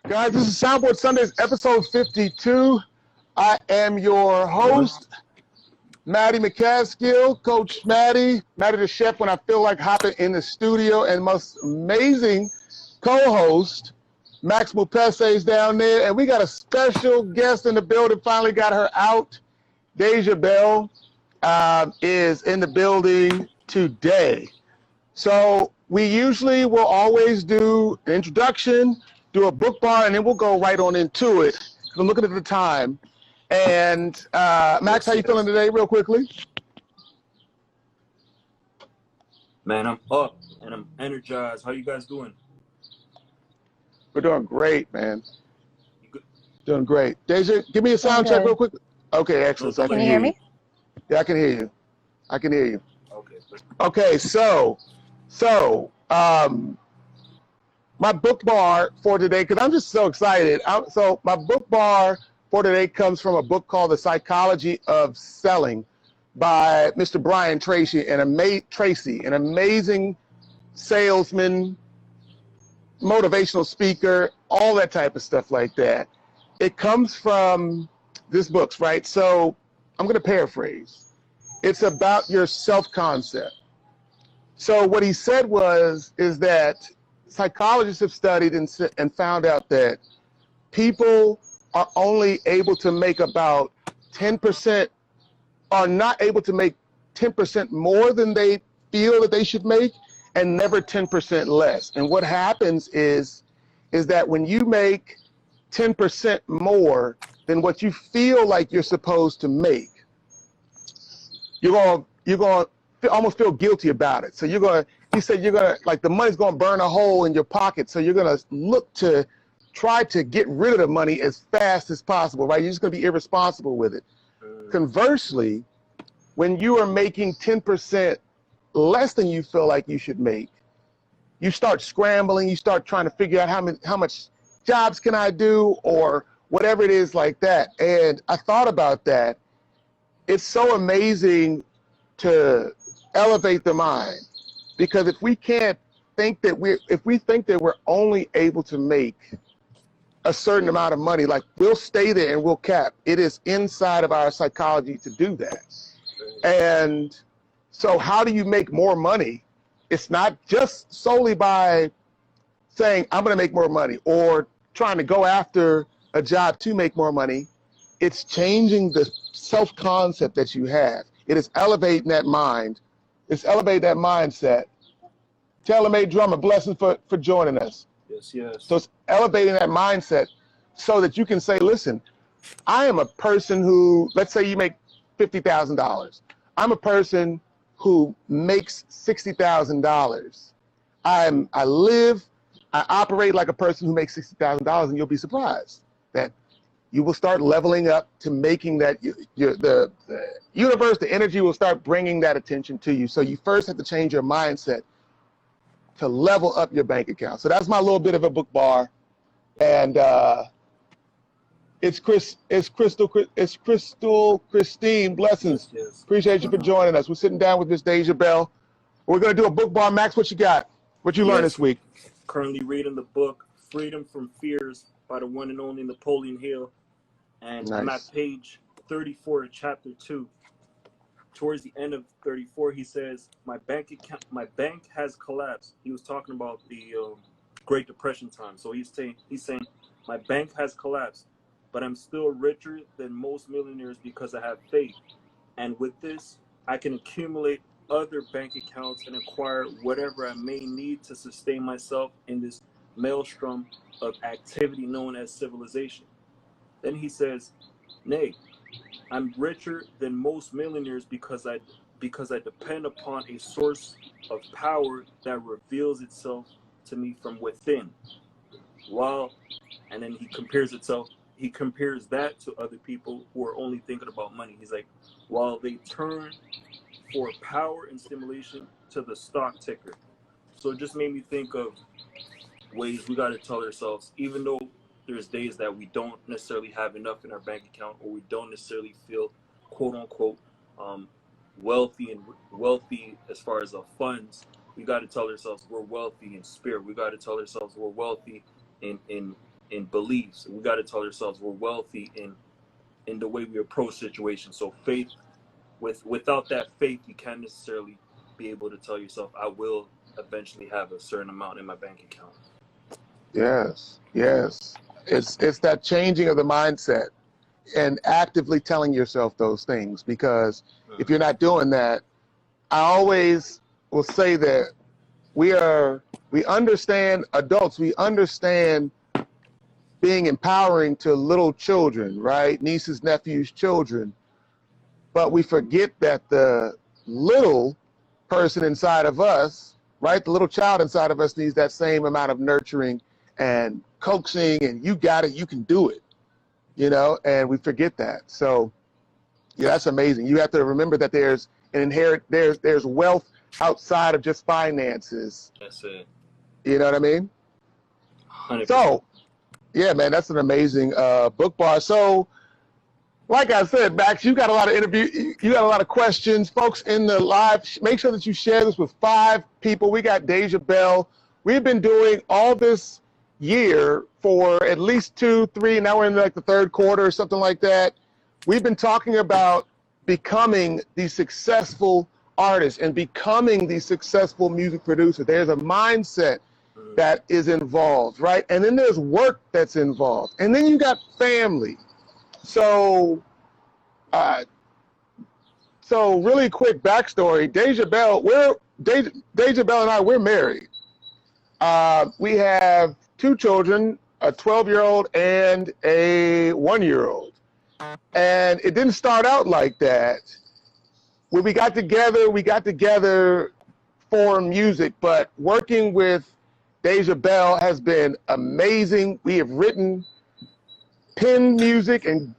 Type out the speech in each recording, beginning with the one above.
Guys, this is Soundboard Sundays, episode 52. I am your host, Matty Max, Coach Matty the chef when I feel like hopping in the studio, and most amazing co-host, Max Mupese is down there, and we got a special guest in the building, finally got her out. Deja Belle is in the building today. So we usually will always do an introduction, do a book bar, and then we'll go right on into it. I'm looking at the time. And Max, how you feeling today, real quickly? Man, I'm up and I'm energized. How you guys doing? We're doing great, man. Doing great. Deja, give me a sound check real quick. Okay, excellent. Can you hear me? Yeah, I can hear you. I can hear you. Okay. Okay, so my book bar for today, because I'm just so excited. So my book bar for today comes from a book called The Psychology of Selling by Mr. Brian Tracy, an amazing salesman, motivational speaker, all that type of stuff like that. It comes from this book, right? So I'm going to paraphrase. It's about your self-concept. So what he said is that psychologists have studied and found out that people are only able to make about 10%, are not able to make 10% more than they feel that they should make, and never 10% less. And what happens is that when you make 10% more than what you feel like you're supposed to make, you're going to almost feel guilty about it. So he said like the money's going to burn a hole in your pocket. So you're going to look to try to get rid of the money as fast as possible, right? You're just going to be irresponsible with it. Conversely, when you are making 10% less than you feel like you should make, you start scrambling, you start trying to figure out how much jobs can I do, or whatever it is like that. And I thought about that. It's so amazing to elevate the mind, because if we think that we're only able to make a certain amount of money, like we'll stay there and we'll cap. It is inside of our psychology to do that. And so how do you make more money? It's not just solely by saying, I'm going to make more money, or trying to go after a job to make more money. It's changing the self-concept that you have. It is elevating that mind. It's elevating that mindset. Tailor-made drummer, blessings for joining us. Yes. So it's elevating that mindset so that you can say, listen, I am a person who, let's say you make $50,000. I'm a person who makes $60,000. I operate like a person who makes $60,000, and you'll be surprised that you will start leveling up to making that, the universe, the energy will start bringing that attention to you. So you first have to change your mindset to level up your bank account. So that's my little bit of a book bar. And it's Crystal Christine, blessings. Yes. Appreciate you for joining us. We're sitting down with Miss Deja Belle. We're going to do a book bar. Max, what you got? What you learned this week? Currently reading the book Freedom from Fears by the one and only Napoleon Hill. And Nice. I'm at page 34 of chapter 2. Towards the end of 34, he says, my bank has collapsed. He was talking about the Great Depression time. So he's saying, my bank has collapsed, but I'm still richer than most millionaires because I have faith. And with this, I can accumulate other bank accounts and acquire whatever I may need to sustain myself in this maelstrom of activity known as civilization. Then he says, nay, I'm richer than most millionaires because I depend upon a source of power that reveals itself to me from within. And then he compares that to other people who are only thinking about money. He's like, while they turn for power and stimulation to the stock ticker. So it just made me think of ways we got to tell ourselves, even though there's days that we don't necessarily have enough in our bank account, or we don't necessarily feel quote unquote wealthy as far as funds, we got to tell ourselves we're wealthy in spirit. We got to tell ourselves we're wealthy in in beliefs. We got to tell ourselves we're wealthy in the way we approach situations. So faith, without that faith, you can't necessarily be able to tell yourself, I will eventually have a certain amount in my bank account. Yes, yes. It's that changing of the mindset and actively telling yourself those things, because if you're not doing that, I always will say that we understand adults, we understand being empowering to little children, right? Nieces, nephews, children. But we forget that the little person inside of us, right? The little child inside of us needs that same amount of nurturing and coaxing, and you got it, you can do it, you know, and we forget that. So yeah, that's amazing. You have to remember that there's there's wealth outside of just finances. That's it. You know what I mean? 100%. So yeah, man, that's an amazing book bar. So like I said, Max, you got a lot of you got a lot of questions. Folks in the live, make sure that you share this with 5 people. We got Deja Belle. We've been doing all this year for at least 2, 3, now we're in like the 3rd quarter or something like that. We've been talking about becoming the successful artist and becoming the successful music producer. There's a mindset that is involved, right? And then there's work that's involved. And then you got family. So really quick backstory, Deja Belle, Deja Belle and I, we're married. We have 2 children, a 12-year-old and a 1-year-old. And it didn't start out like that. When we got together for music, but working with Deja Belle has been amazing. We have penned music and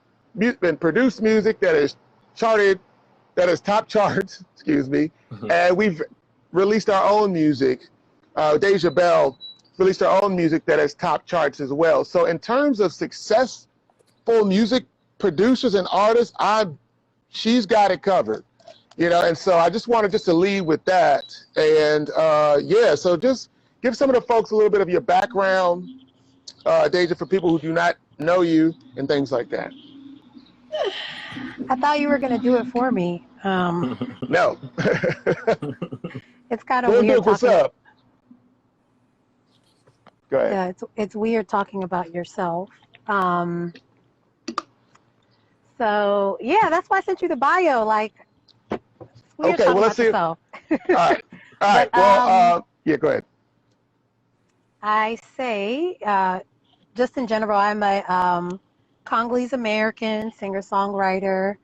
produced music that is charted, that is top charts, excuse me. And we've released our own music. Deja Belle released our own music that has top charts as well. So in terms of successful music producers and artists, she's got it covered, you know. And so I just wanted to lead with that. And yeah, so just give some of the folks a little bit of your background, Deja, for people who do not know you and things like that. I thought you were going to do it for me. No. It's kind of weird. What's up? Go ahead. Yeah, it's weird talking about yourself. So yeah, that's why I sent you the bio. Like, it's weird okay, well, let's see. Yourself. All right. But, well, yeah, go ahead. I say, just in general, I'm a Congolese American singer-songwriter.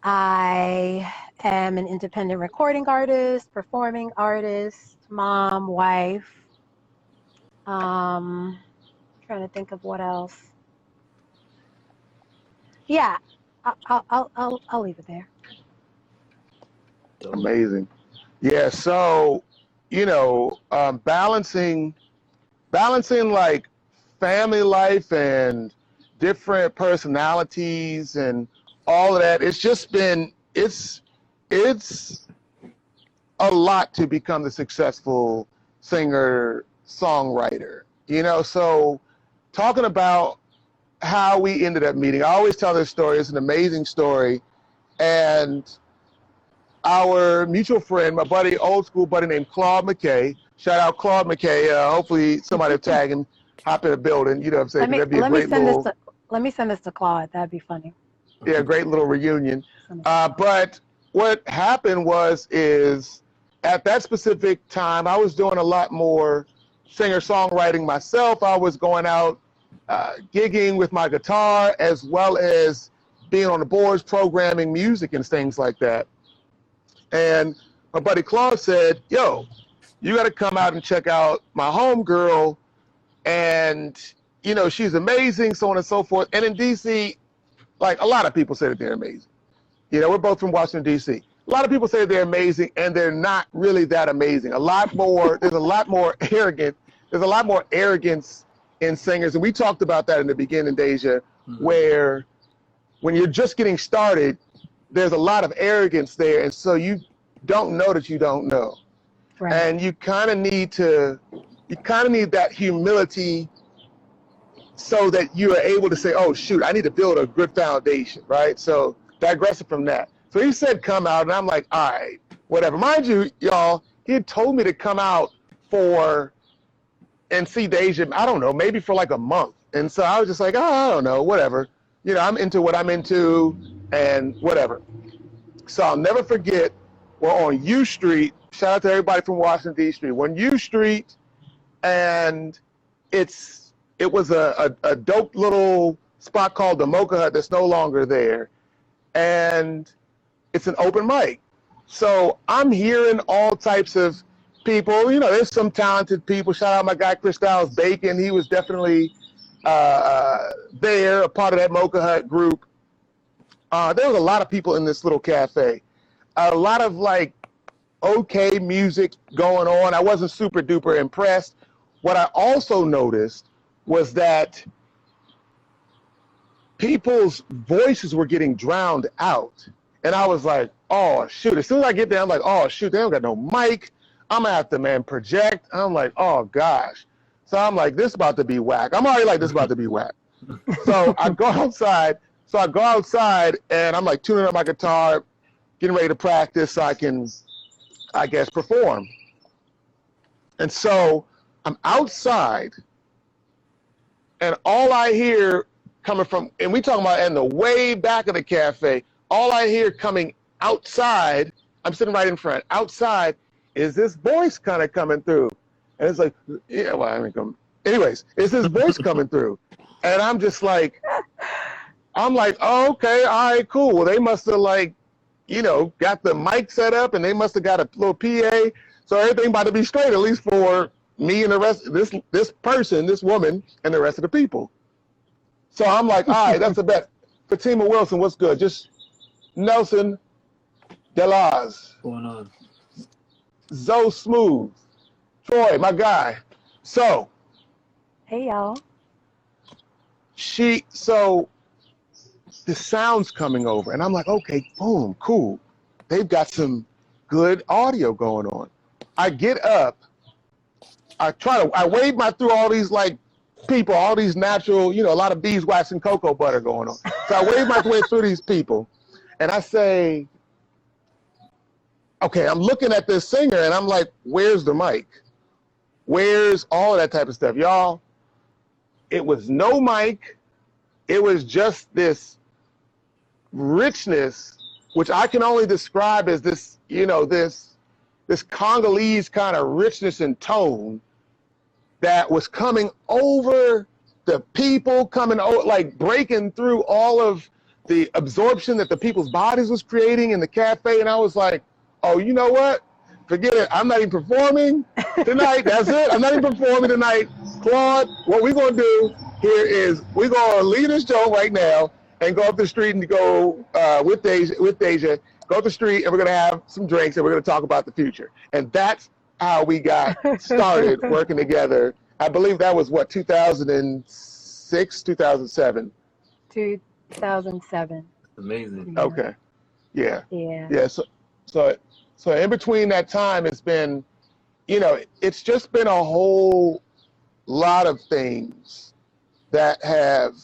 I am an independent recording artist, performing artist, mom, wife. Trying to think of what else. Yeah, I'll leave it there. Amazing. Yeah. So, you know, balancing like family life and different personalities and all of that. It's just been, it's a lot to become the successful singer songwriter, you know. So talking about how we ended up meeting, I always tell this story. It's an amazing story. And our mutual friend, my buddy, old school buddy named Claude McKay, shout out Claude McKay. Hopefully somebody will tag him, hop in the building, you know what I'm saying? That'd be a great little, let me send this to Claude. That'd be funny. Yeah, great little reunion. But what happened is at that specific time, I was doing a lot more singer-songwriting myself. I was going out gigging with my guitar, as well as being on the boards, programming music and things like that. And my buddy Claude said, yo, you got to come out and check out my homegirl. And, you know, she's amazing, so on and so forth. And in D.C., like, a lot of people say that they're amazing. You know, we're both from Washington, D.C. A lot of people say they're amazing, and they're not really that amazing. There's a lot more arrogance in singers. And we talked about that in the beginning, Deja, where when you're just getting started, there's a lot of arrogance there. And so you don't know that you don't know. Right. And you kind of need that humility so that you are able to say, oh, shoot, I need to build a good foundation, right? So digressing from that. So he said, come out, and I'm like, all right, whatever. Mind you, y'all, he had told me to come out and see Deja, I don't know, maybe for like a month. And so I was just like, oh, I don't know, whatever. You know, I'm into what I'm into and whatever. So I'll never forget, we're on U Street. Shout out to everybody from Washington, D.C. We're on U Street, and it was a dope little spot called the Mocha Hut that's no longer there. And it's an open mic. So I'm hearing all types of people. You know, there's some talented people. Shout out my guy, Chris Styles Bacon. He was definitely there, a part of that Mocha Hut group. There was a lot of people in this little cafe. A lot of like okay music going on. I wasn't super duper impressed. What I also noticed was that people's voices were getting drowned out. And I was like, oh, shoot. As soon as I get there, I'm like, oh, shoot, they don't got no mic. I'm going to have to, man, project. I'm like, oh, gosh. So I'm like, this is about to be whack. I'm already like, this is about to be whack. So I go outside. And I'm like tuning up my guitar, getting ready to practice so I can, I guess, perform. And so I'm outside, and all I hear coming from, and we talking about in the way back of the cafe, all I hear coming outside, I'm sitting right in front, outside, is this voice kind of coming through. And it's like, yeah, well, I mean, anyways, it's this voice coming through. And I'm just like, oh, okay, all right, cool. Well, they must have like, you know, got the mic set up, and they must have got a little PA. So everything about to be straight, at least for me and the rest, this person, this woman, and the rest of the people. So I'm like, all right, that's the bet. Fatima Wilson, what's good? Just Nelson Delaz. What's going on? Zoe Smooth. Troy, my guy. So. Hey, y'all. So the sound's coming over, and I'm like, okay, boom, cool. They've got some good audio going on. I get up. I wade my through all these like people, all these natural, you know, a lot of beeswax and cocoa butter going on. So I wade my way through these people, and I say, okay, I'm looking at this singer, and I'm like, where's the mic? Where's all of that type of stuff? Y'all, it was no mic. It was just this richness, which I can only describe as this, you know, this Congolese kind of richness and tone that was coming over the people, coming over, like breaking through all of the absorption that the people's bodies was creating in the cafe. And I was like, oh, you know what? Forget it. I'm not even performing tonight. That's it. I'm not even performing tonight. Claude, what we're going to do here is we're going to leave this show right now and go up the street and go with Deja, go up the street, and we're going to have some drinks, and we're going to talk about the future. And that's how we got started working together. I believe that was, what, 2006, 2007? 2007. Amazing. Yeah. Okay. Yeah. Yeah. Yeah. So in between that time, it's been, you know, it's just been a whole lot of things that have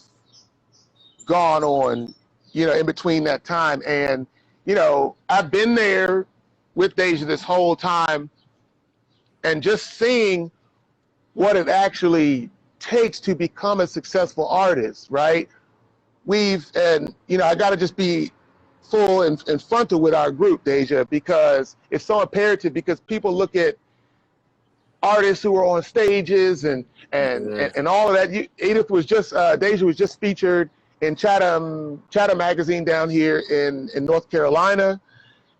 gone on, you know, in between that time. And, you know, I've been there with Deja this whole time, and just seeing what it actually takes to become a successful artist, right? And, you know, I got to just be full and frontal with our group, Deja, because it's so imperative, because people look at artists who are on stages and all of that. Edith was just, Deja was just featured in Chatham magazine down here in North Carolina.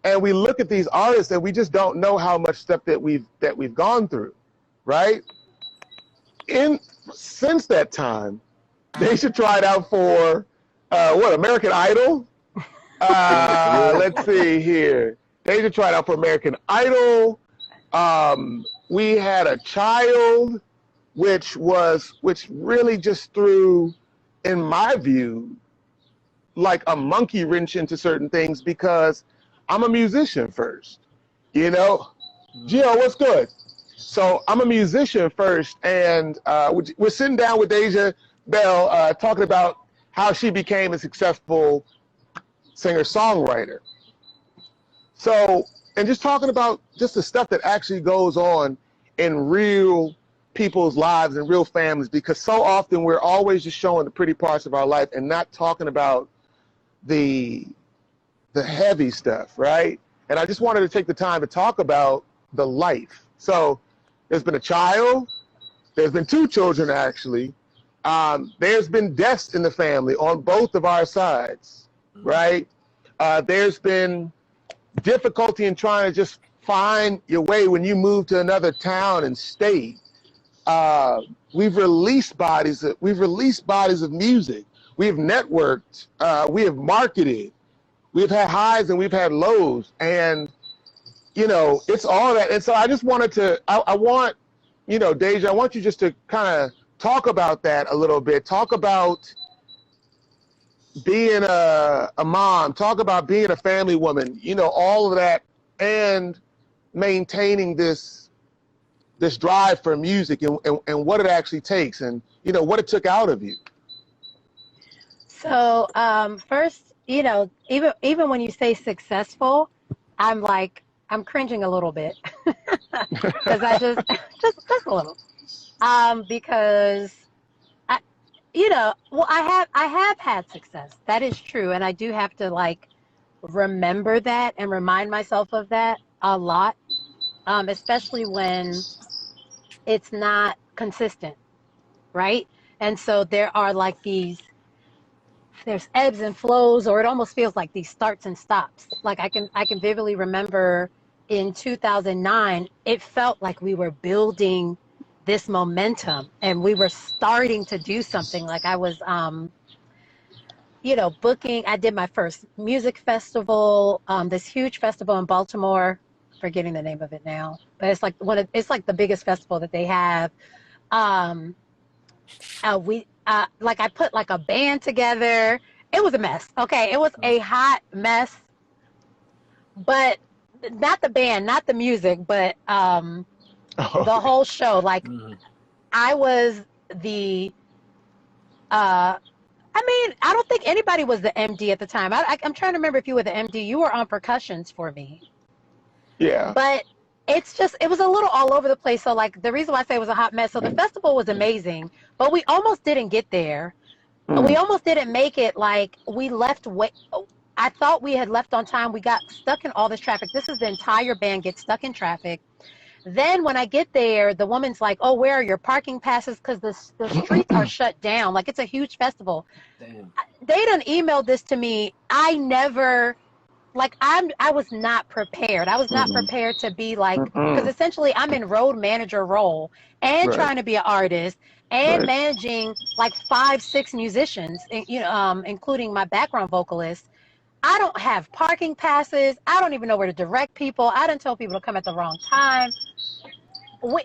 And we look at these artists and we just don't know how much stuff that we've gone through, right? Since that time, Deja tried out for American Idol? Let's see here. Deja tried out for American Idol. We had a child, which really just threw, in my view, like a monkey wrench into certain things, because I'm a musician first, you know? Gio, what's good? So I'm a musician first, and we're sitting down with Deja Belle talking about how she became a successful singer-songwriter. So, and just talking about just the stuff that actually goes on in real people's lives and real families, because so often we're always just showing the pretty parts of our life and not talking about the heavy stuff, right? And I just wanted to take the time to talk about the life. So there's been a child, there's been 2 children actually. There's been deaths in the family on both of our sides, right? There's been difficulty in trying to just find your way when you move to another town and state. We've released bodies of music. We've networked. We have marketed. We've had highs and we've had lows, and it's all that. And so I just wanted to. I want, Deja, I want you just to kind of talk about that a little bit. Talk about being a mom. Talk about being a family woman. All of that, and maintaining this drive for music and what it actually takes, and what it took out of you. So first, even when you say successful, I'm cringing a little bit because I just a little, because I have had success. That is true, and I do have to remember that and remind myself of that a lot, especially when it's not consistent, right? And so there are there's ebbs and flows, or it almost feels like these starts and stops. I can vividly remember in 2009, it felt like we were building this momentum and we were starting to do something. I was, booking. I did my first music festival, this huge festival in Baltimore, forgetting the name of it now, but it's it's the biggest festival that they have. I put a band together. It was a mess. Okay. It was a hot mess, but not the band, not the music, but the whole show. I was the, I don't think anybody was the MD at the time. I'm trying to remember if you were the MD. You were on percussions for me. Yeah. But it was a little all over the place. So the reason why I say it was a hot mess. So the festival was amazing, but we almost didn't get there. We almost didn't make it. We left I thought we had left on time. We got stuck in all this traffic. This is the entire band gets stuck in traffic. Then when I get there, the woman's like, "Oh, where are your parking passes? Because the streets are shut down. It's a huge festival." Damn. They done emailed this to me. I never, I was not prepared. I was not prepared to be because essentially I'm in road manager role and trying to be an artist and managing 5, 6 musicians, including my background vocalist. I don't have parking passes. I don't even know where to direct people. I didn't tell people to come at the wrong time.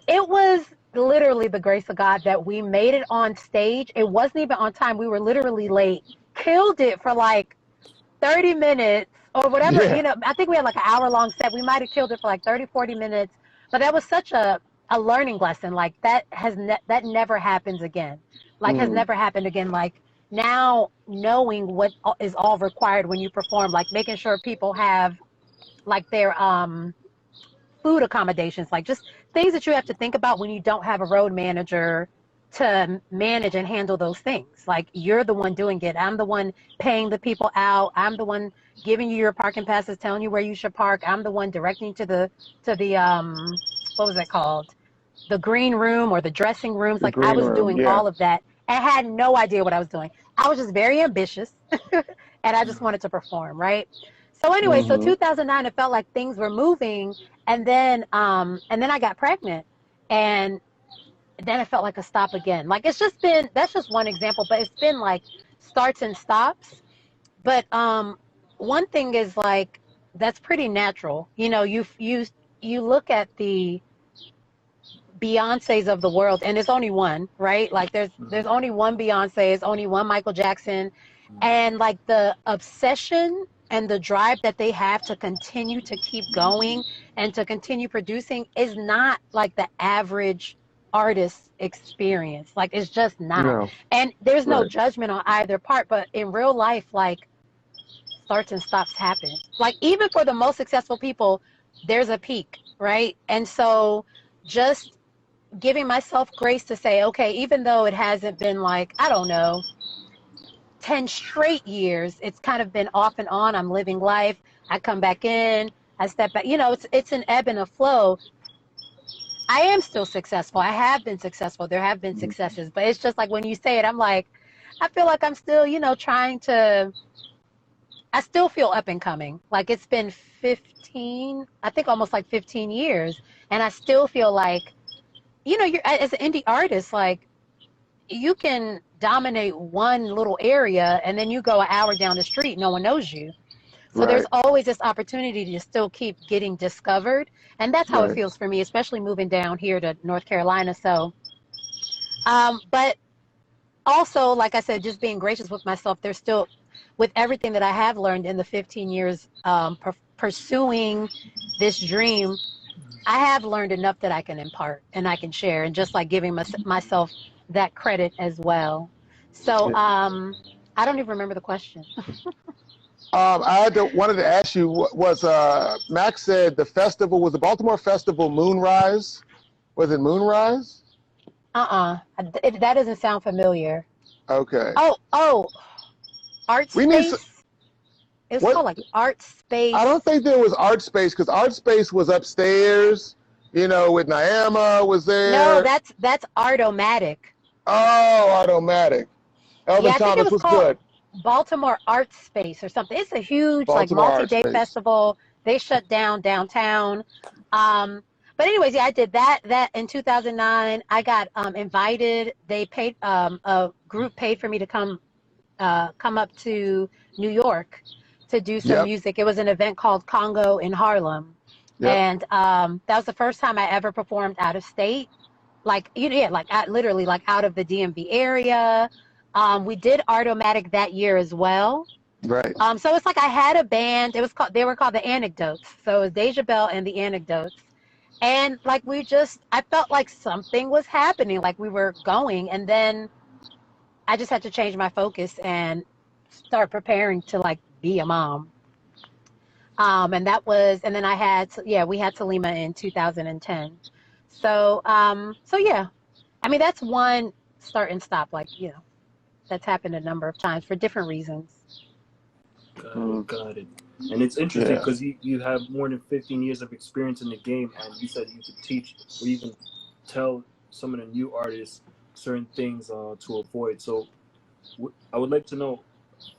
It was literally the grace of God that we made it on stage. It wasn't even on time. We were literally late. Killed it for 30 minutes or whatever. Yeah. I think we had an hour-long set. We might have killed it for 30, 40 minutes. But that was such a learning lesson. That never happens again. Has never happened again. Now knowing what is all required when you perform, making sure people have their food accommodations, just things that you have to think about when you don't have a road manager to manage and handle those things. You're the one doing it. I'm the one paying the people out. I'm the one giving you your parking passes, telling you where you should park. I'm the one directing to the what was that called? The green room or the dressing rooms. I was doing all of that. I had no idea what I was doing. I was just very ambitious and I just wanted to perform, right? So anyway, so 2009, it felt like things were moving, and then I got pregnant, and then it felt like a stop again. It's just been, that's just one example, but it's been starts and stops. But one thing is that's pretty natural. You look at the Beyoncés of the world, and there's only one, right? There's only one Beyonce, there's only one Michael Jackson, and the obsession and the drive that they have to continue to keep going and to continue producing is not the average artist experience. Like, it's just not. No. And there's no Right. judgment on either part, but in real life, like, starts and stops happen. Like, even for the most successful people, there's a peak, right? And so just giving myself grace to say, okay, even though it hasn't been like, I don't know, 10 straight years, it's kind of been off and on. I'm living life. I come back in, I step back. You know, it's an ebb and a flow. I am still successful. I have been successful. There have been successes, but it's just like when you say it, I'm like, I feel like I'm still, you know, I still feel up and coming. Like, it's been 15, I think almost like 15 years. And I still feel like, you know, you're as an indie artist, like, you can dominate one little area and then you go an hour down the street, no one knows you. So there's always this opportunity to still keep getting discovered. And that's how it feels for me, especially moving down here to North Carolina. So, but also, like I said, just being gracious with myself, there's still, with everything that I have learned in the 15 years pursuing this dream, I have learned enough that I can impart and I can share, and just like giving myself that credit as well. So I don't even remember the question. Wanted to ask you, was Max said the festival, was the Baltimore Festival Moonrise? Was it Moonrise? That doesn't sound familiar. Okay. Oh, Art Space? It was What? called like Art Space. I don't think there was Art Space, because Art Space was upstairs, you know, with Nyama was there. No, that's Artomatic. Oh, Artomatic. Elvin Yeah, I think Thomas it was was called good. Baltimore Art Space or something. It's a huge Baltimore like Art multi-day Space. festival. They shut down downtown. But anyways, yeah, I did that in 2009. I got invited. They paid a group paid for me to come up to New York to do some music. It was an event called Congo in Harlem. And that was the first time I ever performed out of state. Like, literally like out of the DMV area. We did Artomatic that year as well. Right. So it's like I had a band. They were called the Anecdotes. So it was Deja Belle and the Anecdotes. And like I felt like something was happening, like we were going, and then I just had to change my focus and start preparing to like be a mom. And then we had Salima in 2010. So yeah, I mean, that's one start and stop, like, you know, that's happened a number of times for different reasons. Got it. And it's interesting because you have more than 15 years of experience in the game, and you said you could teach or even tell some of the new artists certain things to avoid. So I would like to know,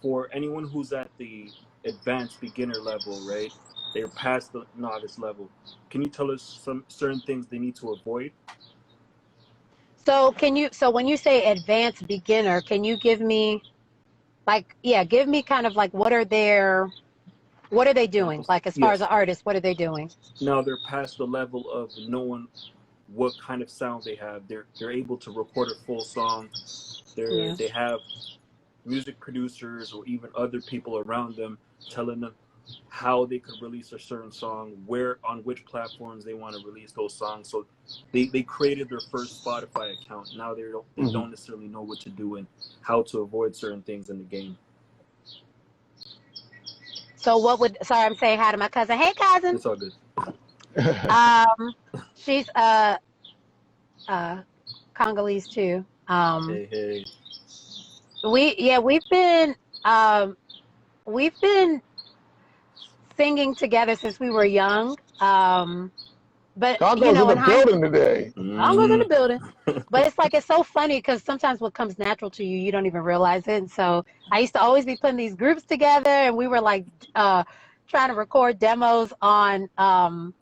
for anyone who's at the advanced beginner level, right? They're past the novice level. Can you tell us some certain things they need to avoid? So when you say advanced beginner, can you give me kind of like what are they doing? Like, as far as an artist, what are they doing? Now they're past the level of knowing what kind of sound they have. They're able to record a full song. They have music producers or even other people around them telling them how they could release a certain song, on which platforms they want to release those songs. So they created their first Spotify account. Now they don't necessarily know what to do and how to avoid certain things in the game. So I'm saying hi to my cousin. Hey, cousin. It's all good. She's Congolese too. Hey. We've been singing together since we were young. But Congo's you know, in the building today. Congo's in the building. But it's so funny because sometimes what comes natural to you, you don't even realize it. And so I used to always be putting these groups together, and we were like trying to record demos on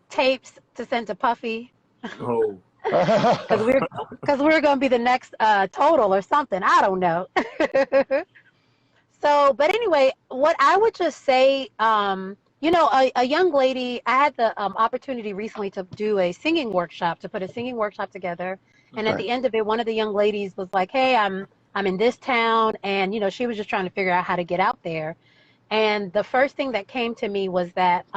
tapes to send to Puffy. Oh. Because we were going to be the next Total or something. I don't know. So, but anyway, what I would just say, you know, a young lady, I had the opportunity recently to do a singing workshop, to put a singing workshop together. And at the end of it, one of the young ladies was like, hey, I'm in this town. And, you know, she was just trying to figure out how to get out there. And the first thing that came to me was that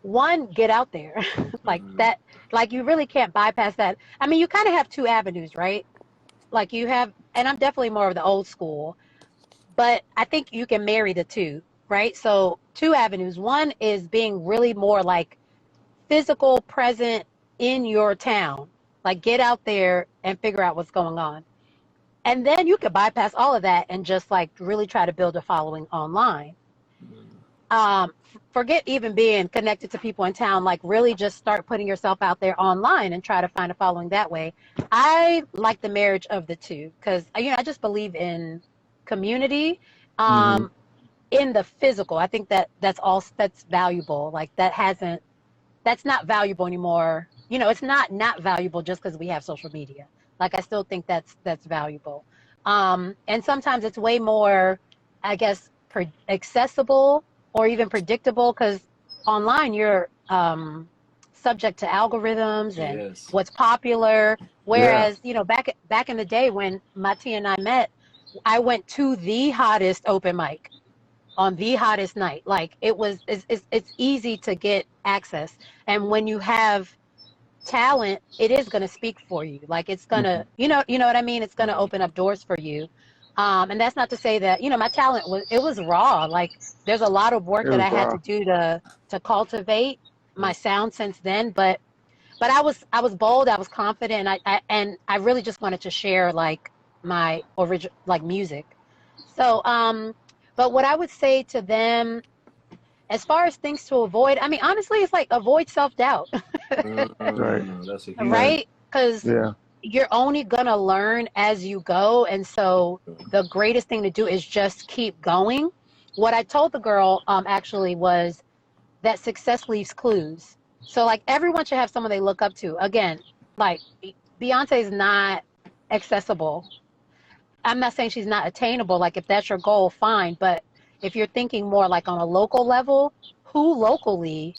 one, get out there. Like that, like you really can't bypass that. I mean, you kind of have two avenues, right? Like you have, and I'm definitely more of the old school, but I think you can marry the two, right? So two avenues. One is being really more like physical present in your town. Like get out there and figure out what's going on. And then you could bypass all of that and just like really try to build a following online. Forget even being connected to people in town, like really just start putting yourself out there online and try to find a following that way. I like the marriage of the two because, you know, I just believe in community, in the physical. I think that that's valuable. Like that's not valuable anymore. You know, it's not valuable just because we have social media. Like I still think that's valuable. And sometimes it's way more, I guess, accessible or even predictable because online you're subject to algorithms and what's popular. Whereas, you know, back in the day when Matty and I met, I went to the hottest open mic on the hottest night. Like it's easy to get access. And when you have talent, it is going to speak for you. Like it's going to, you know what I mean? It's going to open up doors for you. And that's not to say that, you know, my talent was raw. Like there's a lot of work that I had to do to cultivate my sound since then. But I was bold. I was confident. And I really just wanted to share like my original, like music. So, but what I would say to them, as far as things to avoid, I mean, honestly, it's like avoid self-doubt. That's a huge right? Because you're only going to learn as you go. And so the greatest thing to do is just keep going. What I told the girl actually was that success leaves clues. So like everyone should have someone they look up to. Again, like Beyonce is not accessible. I'm not saying she's not attainable. Like if that's your goal, fine. But if you're thinking more like on a local level, who locally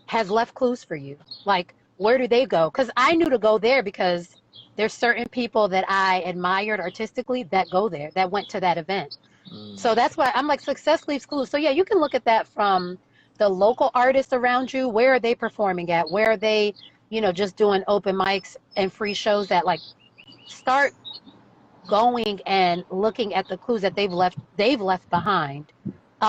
has left clues for you? Like, where do they go? Because I knew to go there because there's certain people that I admired artistically that go there, that went to that event. So that's why I'm like, success leaves clues. So yeah, you can look at that from the local artists around you. Where are they performing at? Where are they, you know, just doing open mics and free shows at? Like, start going and looking at the clues that they've left behind,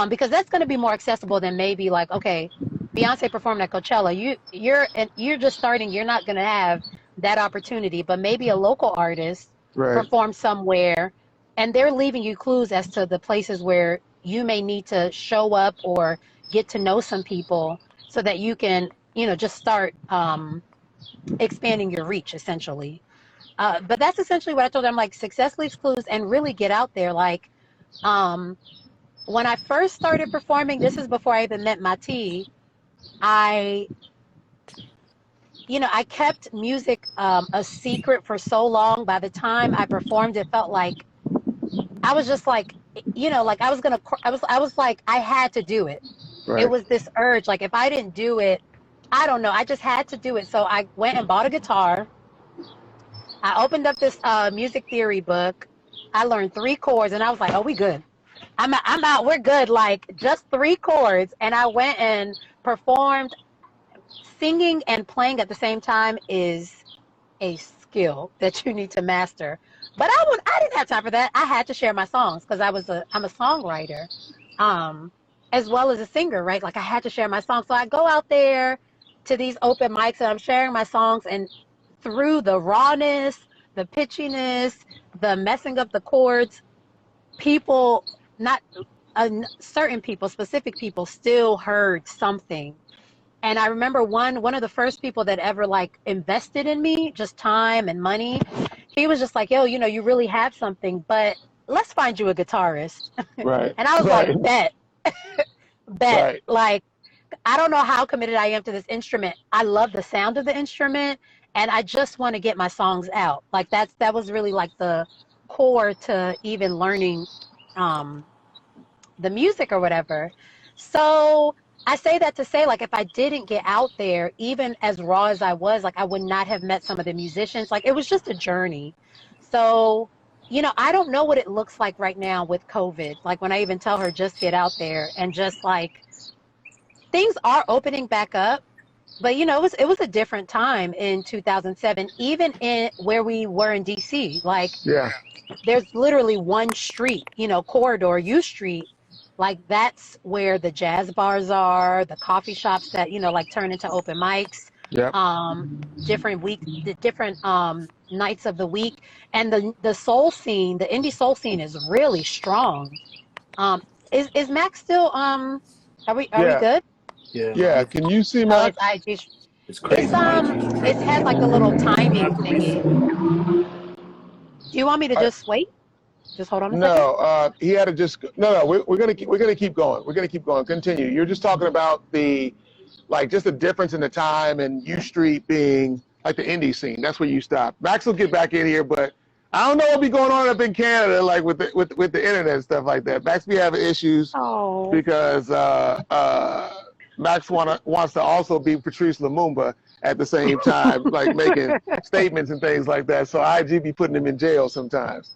because that's going to be more accessible than maybe like, okay, Beyonce performed at Coachella. You're just starting. You're not going to have that opportunity, but maybe a local artist performs somewhere, and they're leaving you clues as to the places where you may need to show up or get to know some people, so that you can, you know, just start expanding your reach, essentially. But that's essentially what I told them. Like, success leaves clues, and really get out there. Like, when I first started performing, this is before I even met Matty, I kept music a secret for so long. By the time I performed, it felt like I was just like, you know, like I was like, I had to do it. It was this urge. Like, if I didn't do it, I don't know. I just had to do it. So I went and bought a guitar. I opened up this music theory book. I learned 3 chords, and I was like, oh, we good. I'm out. We're good. Like, just 3 chords. And I went and performed. Singing and playing at the same time is a skill that you need to master. But I didn't have time for that. I had to share my songs because I'm a songwriter, as well as a singer, right? Like, I had to share my songs. So I go out there to these open mics, and I'm sharing my songs, and through the rawness, the pitchiness, the messing up the chords, people, not certain people, specific people, still heard something. And I remember one of the first people that ever like invested in me, just time and money. He was just like, yo, you know, you really have something, but let's find you a guitarist. Right. And I was like, bet. Bet. Like, I don't know how committed I am to this instrument. I love the sound of the instrument, and I just want to get my songs out. Like, that was really like the core to even learning the music or whatever. So I say that to say, like, if I didn't get out there, even as raw as I was, like, I would not have met some of the musicians. Like, it was just a journey. So, you know, I don't know what it looks like right now with COVID. Like, when I even tell her, just get out there and just, like, things are opening back up, but you know, it was a different time in 2007, even in where we were in DC. Like, Yeah. there's literally one street, you know, corridor, U Street. Like, that's where the jazz bars are, the coffee shops that, you know, like turn into open mics, Yep. the different nights of the week. And the soul scene, the indie soul scene is really strong. Is Max still are we Yeah. good? Yeah. Yeah. Can you see Oh, it's Max? IG. It's crazy. It has like a little I'm gonna timing have to thingy. reset. Do you want me to I, just wait? Just hold on a second. no, he had to just no. We're gonna keep going. We're gonna keep going. Continue. You're just talking about just the difference in the time and U Street being like the indie scene. That's where you stop. Max will get back in here, but I don't know what'll be going on up in Canada, like with the internet and stuff like that. Max be having issues Oh. because Max wants to also be Patrice Lumumba at the same time, like making statements and things like that. So IG be putting him in jail sometimes.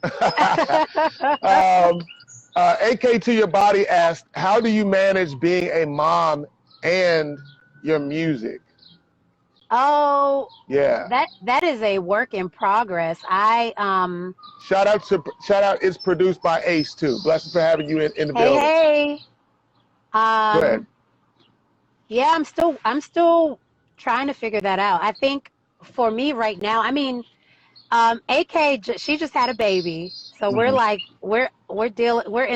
AK to your body asked, how do you manage being a mom and your music? Oh, Yeah. that is a work in progress. Shout out. It's produced by Ace too. Blessed for having you in the building. Hey. Go ahead. Yeah, I'm still trying to figure that out. I think for me right now, I mean, AK, she just had a baby, so we're like we're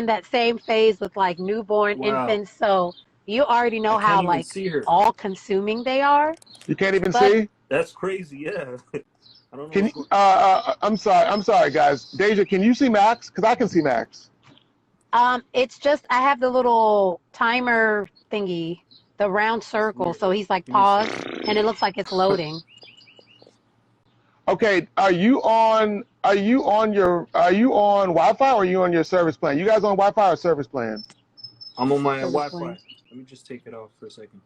in that same phase with like newborn infants. So you already know how like all consuming they are. You can't even see? That's crazy. Yeah. I don't know. Can you, I'm sorry, guys. Deja, can you see Max? Because I can see Max. It's just I have the little timer thingy, the round circle. So he's like paused, and it looks like it's loading. Okay, are you on Wi-Fi or are you on your service plan? You guys on Wi-Fi or service plan? I'm on my Wi-Fi. Let me just take it off for a second.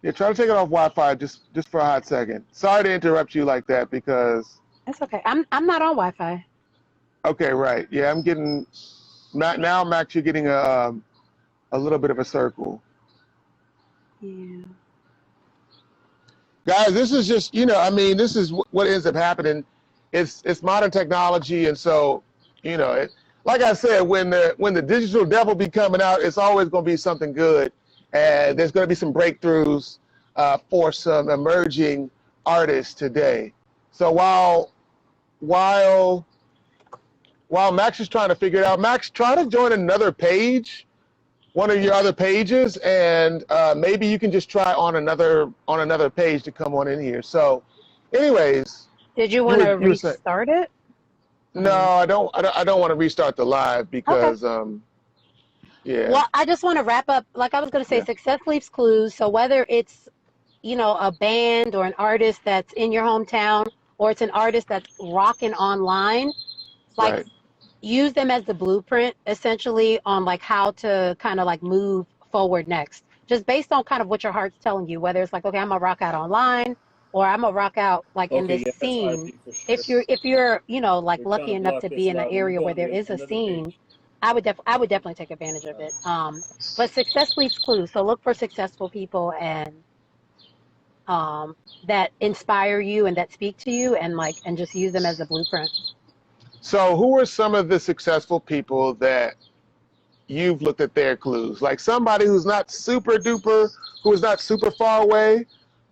Yeah, try to take it off Wi-Fi just for a hot second. Sorry to interrupt you like that because. That's okay. I'm not on Wi-Fi. Okay, right. Yeah, I'm getting now, Max. You're getting a little bit of a circle. Yeah. Guys, this is just this is what ends up happening. It's modern technology, and so like I said, when the digital devil be coming out, it's always going to be something good. And there's going to be some breakthroughs for some emerging artists today. So while Max is trying to figure it out, Max, try to join another page, one of your other pages, and maybe you can just try on another page to come on in here. So, anyways, did you want to restart it? No, I don't want to restart the live because. Okay. Yeah. Well, I just want to wrap up. Like I was going to say, success leaves clues. So whether it's, a band or an artist that's in your hometown, or it's an artist that's rocking online, like use them as the blueprint, essentially, on like how to kind of like move forward next. Just based on kind of what your heart's telling you, whether it's like, okay, I'm gonna rock out online, or I'm gonna rock out like in this scene. Sure. If you're like lucky enough to be in an area where there is a scene. I would definitely take advantage of it. But success leaves clues. So look for successful people and that inspire you and that speak to you and just use them as a blueprint. So who are some of the successful people that you've looked at their clues? Like somebody who's not super duper, who is not super far away,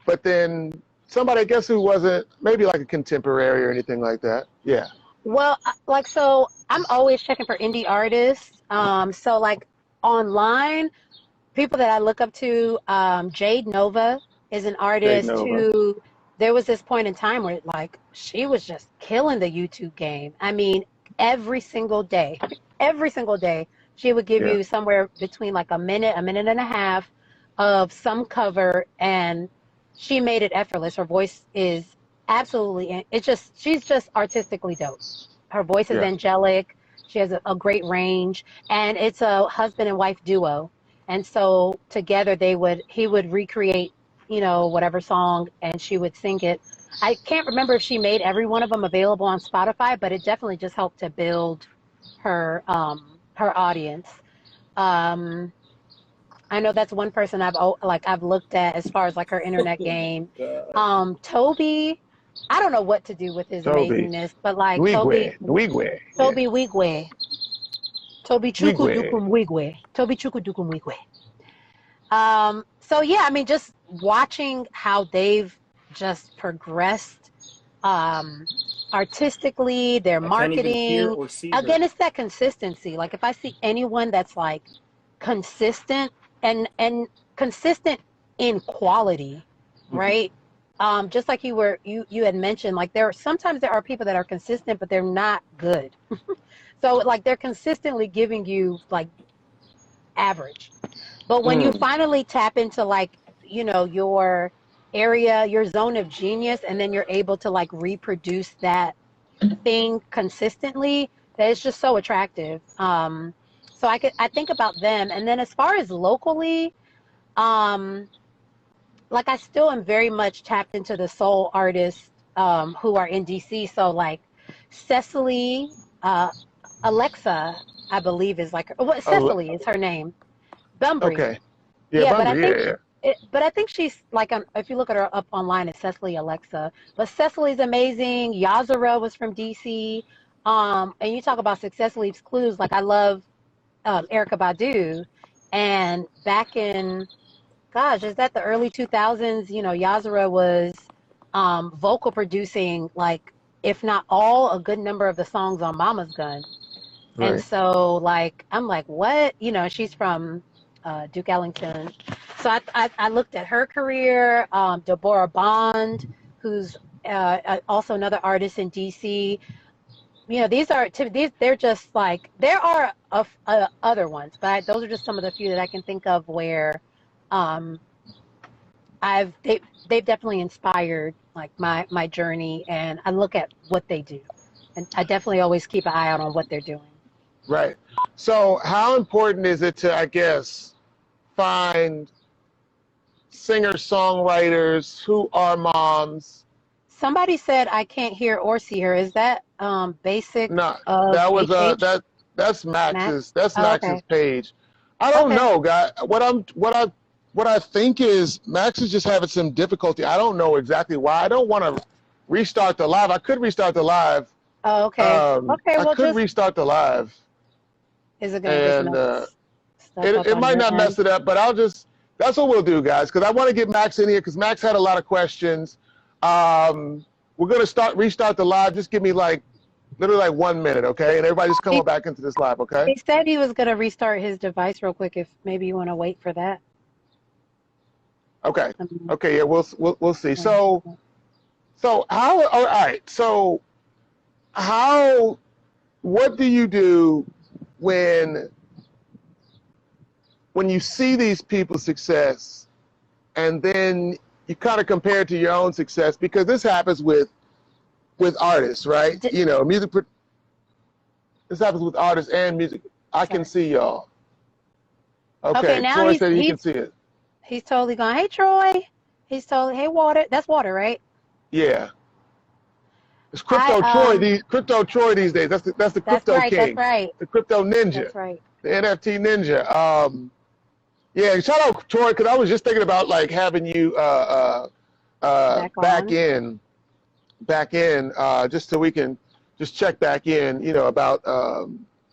but then somebody I guess who wasn't maybe like a contemporary or anything like that. Yeah. Well, so I'm always checking for indie artists. So like online, people that I look up to, Jade Nova is an artist who, there was this point in time where like she was just killing the YouTube game. I mean, every single day, she would give you somewhere between like a minute and a half of some cover, and she made it effortless. Her voice is absolutely, she's just artistically dope. Her voice is angelic. She has a great range, and it's a husband and wife duo. And so together he would recreate, whatever song, and she would sing it. I can't remember if she made every one of them available on Spotify, but it definitely just helped to build her audience. I know that's one person I've looked at as far as like her internet game. God. Toby, I don't know what to do with his Toby. amazingness, but like Nwigwe. Nwigwe. Yeah. Toby Wigwe, Toby Nwigwe. Chukwudukum Wigwe, Toby Chukwudukum Wigwe. So yeah, I mean, just watching how they've just progressed, artistically, their I can't even hear marketing. or see Again, her. it's that consistency. Like if I see anyone that's like consistent and consistent in quality, right? Just like you had mentioned, like sometimes there are people that are consistent, but they're not good. So like they're consistently giving you like average. But when you finally tap into like, your area, your zone of genius, and then you're able to like reproduce that thing consistently, that it's just so attractive. So I think about them. And then as far as locally, like I still am very much tapped into the soul artists who are in DC. So like Cecily, Alexa, I believe is like, Cecily is her name. Bunbury. Okay. Yeah, Yeah, Bunbury, but I think she's like, if you look at her up online, it's Cecily Alexa. But Cecily's amazing. Yazara was from DC. And you talk about success leaves clues. Like I love Erykah Badu. And back in, gosh, is that the early 2000s? Yazara was vocal producing, like, if not all, a good number of the songs on Mama's Gun. Right. And so, like, I'm like, what? She's from Duke Ellington. So I looked at her career. Deborah Bond, who's also another artist in DC. They're just like, there are other ones, but those are just some of the few that I can think of where they've definitely inspired like my journey, and I look at what they do, and I definitely always keep an eye out on what they're doing. Right. So how important is it to, I guess, find singer-songwriters who are moms? Somebody said I can't hear or see her. Is that basic? No, that was HH? that's Max's Max? Oh, Max's okay. page. I don't Okay. know, guy. What I think is Max is just having some difficulty. I don't know exactly why. I don't want to restart the live. I could restart the live. Oh, okay. Okay. I Well, could restart the live, is it going to just and mess stuff up it on might your not end? mess it up, but that's what we'll do, guys, because I want to get Max in here because Max had a lot of questions. We're going to restart the live. Just give me literally 1 minute, okay? And everybody just come on back into this live, okay? He said he was going to restart his device real quick. If maybe you want to wait for that. Okay. Okay. Yeah, we'll see. So how? All right. So what do you do when you see these people's success, and then you kind of compare it to your own success? Because this happens with artists, right? Music. This happens with artists and music. I can see y'all. Okay. Now Troy said he can see it. He's totally gone. Hey, Troy. He's totally. Hey, Water. That's Water, right? Yeah. It's Crypto Troy these days. That's the crypto king. That's right. The crypto ninja. That's right. The NFT ninja. Yeah, shout out Troy, because I was just thinking about having you back in, just so we can just check back in, about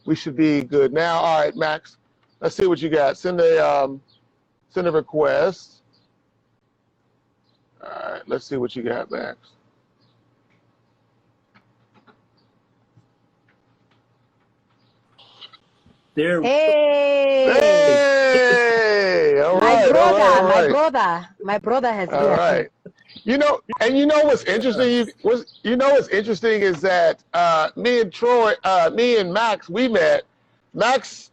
we should be good now. All right, Max, let's see what you got. Send a request. All right, let's see what you got, Max. There. Hey! All right, my brother has all right. What's interesting? What's interesting is that me and Max, we met. Max,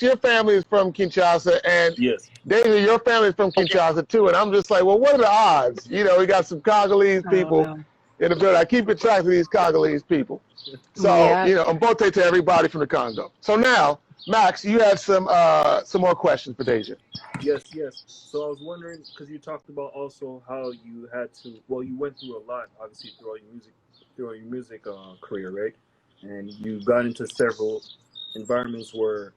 your family is from Kinshasa, and Yes. Deja, your family is from Kinshasa too. And I'm just like, well, what are the odds? We got some Congolese people in the building. I keep track of these Congolese people. So, mbote to everybody from the Congo. So now, Max, you have some more questions for Deja. Yes. So I was wondering, because you talked about also how you had to, you went through a lot, obviously, through your music career, right? And you got into several environments where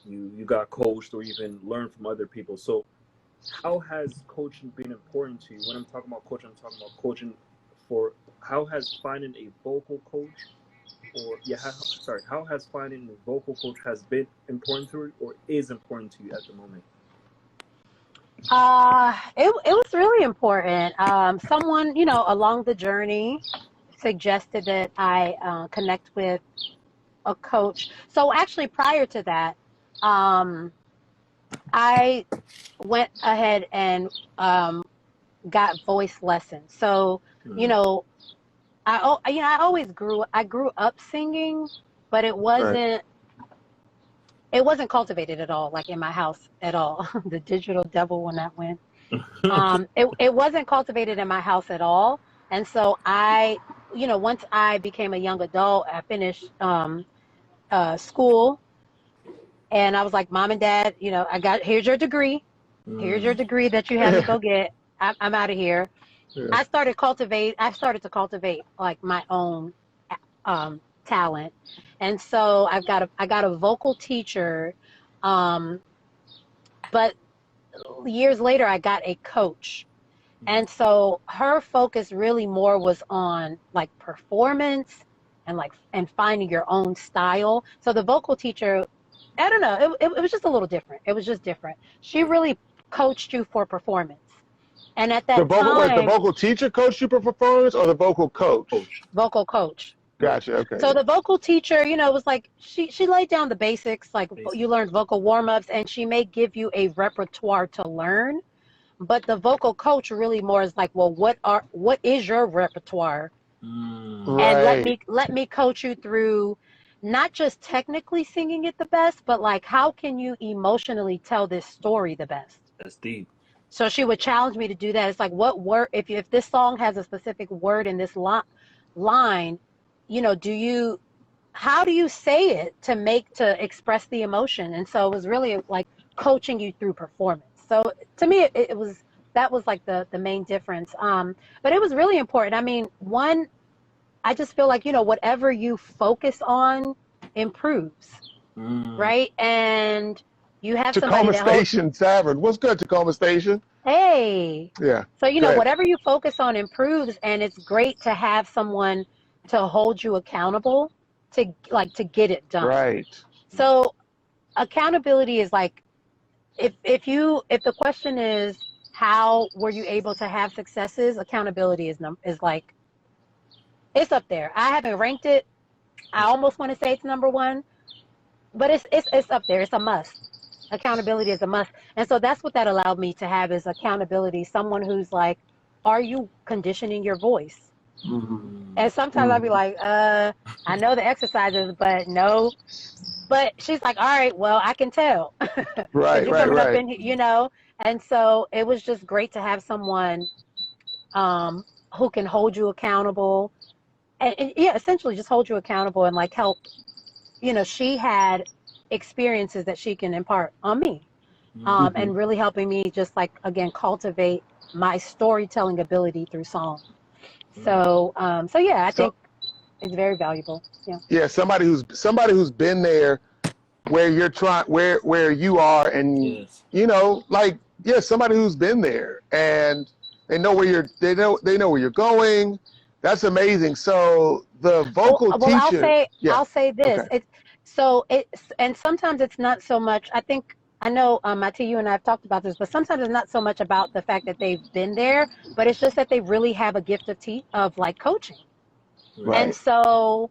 you got coached or even learned from other people. So how has coaching been important to you? When I'm talking about coaching, I'm talking about coaching for, how has finding a vocal coach, or how has finding a vocal coach has been important to you or is important to you at the moment? It was really important. Someone, along the journey suggested that I connect with a coach. So actually prior to that, I went ahead and got voice lessons. So, I grew up singing, but it wasn't cultivated at all, like in my house at all. The digital devil when that went. It wasn't cultivated in my house at all. And so once I became a young adult, I finished school, and I was like, Mom and Dad, here's your degree. Here's your degree that you have to go get. I'm out of here. Yeah. I started to cultivate like my own talent. And so I got a vocal teacher, but years later I got a coach. And so her focus really more was on like performance and finding your own style. So the vocal teacher, I don't know, it was just a little different. It was just different. She really coached you for performance. And at that time, the vocal teacher coached you for performance, or the vocal coach? Vocal coach. Gotcha. Okay. So the vocal teacher, was like she laid down the basics, like you learned vocal warm-ups, and she may give you a repertoire to learn. But the vocal coach really more is like, well, what is your repertoire? Right. And let me coach you through not just technically singing it the best, but like how can you emotionally tell this story the best? That's deep. So she would challenge me to do that. It's like, what word, if this song has a specific word in this line, how do you say it to express the emotion? And so it was really like coaching you through performance. So to me, that was like the main difference. But it was really important. I mean, I just feel like, whatever you focus on improves, right? And you have Tacoma Station, Savard. What's good, Tacoma Station? Hey. Yeah. So, whatever you focus on improves, and it's great to have someone to hold you accountable to get it done. Right. So accountability is like, if the question is, how were you able to have successes? Accountability is like, it's up there. I haven't ranked it. I almost want to say it's number one, but it's up there. It's a must. Accountability is a must. And so that's what that allowed me to have, is accountability. Someone who's like, are you conditioning your voice? Mm-hmm. And sometimes I'd be like, I know the exercises, but no. But she's like, all right, well, I can tell. Right. Up in, and so it was just great to have someone who can hold you accountable. And essentially just hold you accountable and like help. She had experiences that she can impart on me, and really helping me just like, again, cultivate my storytelling ability through song. So I think it's very valuable. Yeah. Somebody who's been there where you're trying, where you are, and somebody who's been there and they know where you're going. That's amazing. So the vocal teacher. I'll say this. Okay. And sometimes it's not so much. I know, Matty, you and I have talked about this, but sometimes it's not so much about the fact that they've been there, but it's just that they really have a gift of like coaching. Right. And so.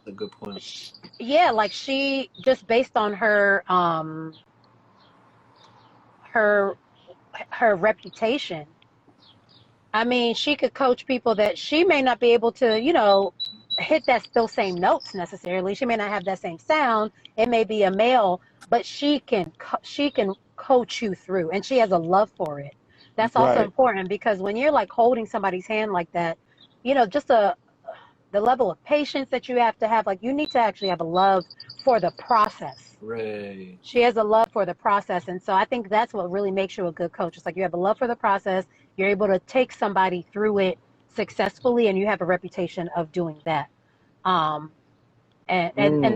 That's a good point. Like she, just based on her reputation, I mean, she could coach people that she may not be able to, hit those same notes necessarily. She may not have that same sound. It may be a male, but she can coach you through, and she has a love for it. That's also important, because when you're like holding somebody's hand like that, just the level of patience that you have to have, like you need to actually have a love for the process. Right. She has a love for the process. And so I think that's what really makes you a good coach. It's like you have a love for the process. You're able to take somebody through it successfully, and you have a reputation of doing that. And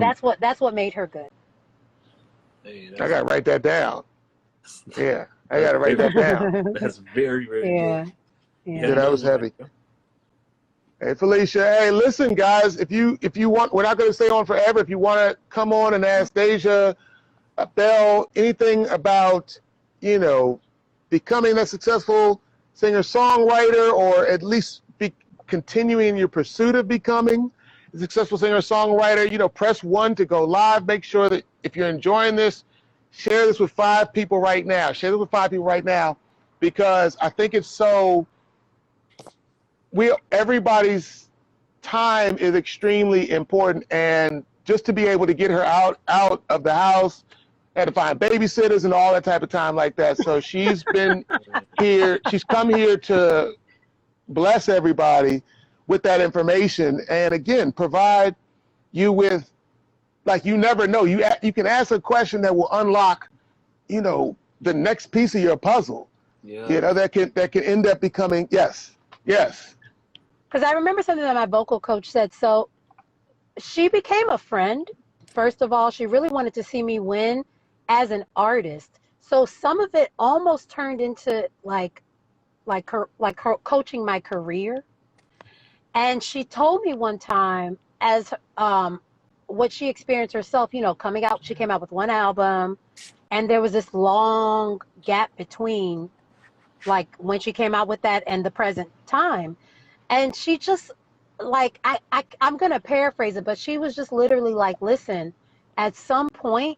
that's what made her good. Hey, I gotta write that down. Yeah, I gotta write that down. That's very, very Yeah. good. Yeah. Yeah, that was heavy. Hey, Felicia. Hey, listen, guys. If you want, we're not going to stay on forever. If you want to come on and ask Deja Belle anything about, becoming a successful singer-songwriter, or at least continuing your pursuit of becoming a successful singer-songwriter, press 1 to go live. Make sure that if you're enjoying this, share this with 5 people right now. Share this with 5 people right now, because I think it's so. Everybody's time is extremely important, and just to be able to get her out of the house, had to find babysitters and all that type of time like that. So she's been here. She's come here to bless everybody with that information, and again, provide you with, like, you never know. You can ask a question that will unlock, the next piece of your puzzle. Yeah. That can end up becoming yes. Because I remember something that my vocal coach said. So she became a friend. First of all, she really wanted to see me win as an artist. So some of it almost turned into like her coaching my career. And she told me one time, as what she experienced herself, coming out. She came out with one album, and there was this long gap between, like, when she came out with that and the present time. And she just, like, I'm going to paraphrase it, but she was just literally like, listen, at some point,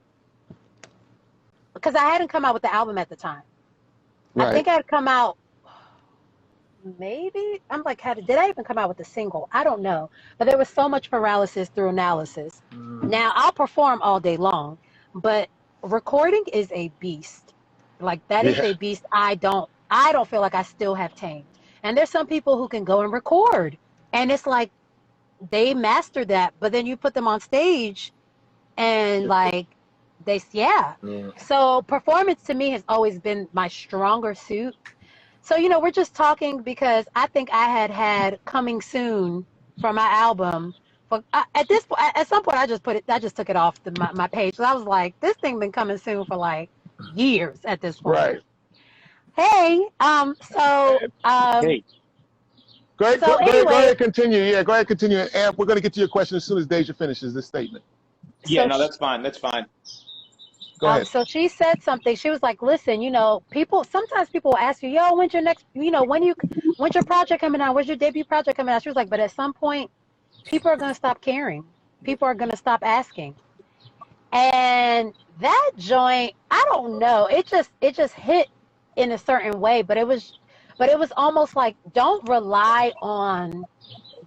because I hadn't come out with the album at the time. Right. I think I had come out, maybe, I'm like, did I even come out with a single? I don't know. But there was so much paralysis through analysis. Now, I'll perform all day long, but recording is a beast. Like, that is a beast I don't feel like I still have tamed. And there's some people who can go and record, and it's like they master that, but then you put them on stage and like yeah. So performance to me has always been my stronger suit. So, we're just talking because I think I had coming soon for my album. But at some point, I just took it off my page. So I was like, this thing been coming soon for like years at this point. Right. Hey, Hey. Go ahead, continue. Yeah, go ahead, continue. And we're going to get to your question as soon as Deja finishes this statement. Yeah, no, that's fine. That's fine. Go ahead. So she said something. She was like, listen, sometimes people will ask you, yo, when's your next, when's your project coming out? When's your debut project coming out? She was like, but at some point, people are going to stop caring. People are going to stop asking. And that joint, I don't know. It just hit in a certain way, but it was almost like, don't rely on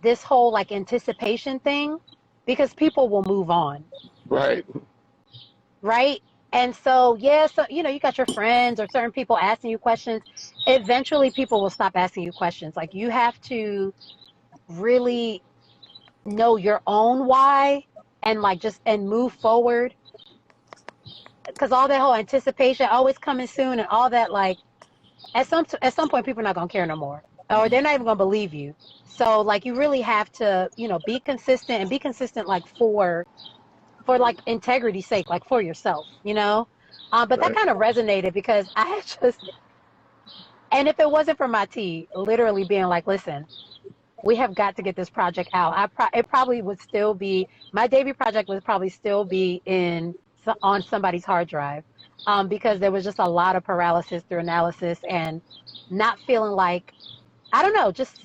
this whole like anticipation thing, because people will move on. Right. And so, so you got your friends or certain people asking you questions. Eventually people will stop asking you questions. Like, you have to really know your own why, and like and move forward, because all that whole anticipation, always coming soon, and all that, like, at some point, people are not going to care no more, or they're not even going to believe you. So, like, you really have to, be consistent, and be consistent, like, for like integrity's sake, like for yourself, But that kind of resonated, because I and if it wasn't for my T literally being like, listen, we have got to get this project out, it probably would still be, my debut project would probably still be on somebody's hard drive. Because there was just a lot of paralysis through analysis, and not feeling like, I don't know, just,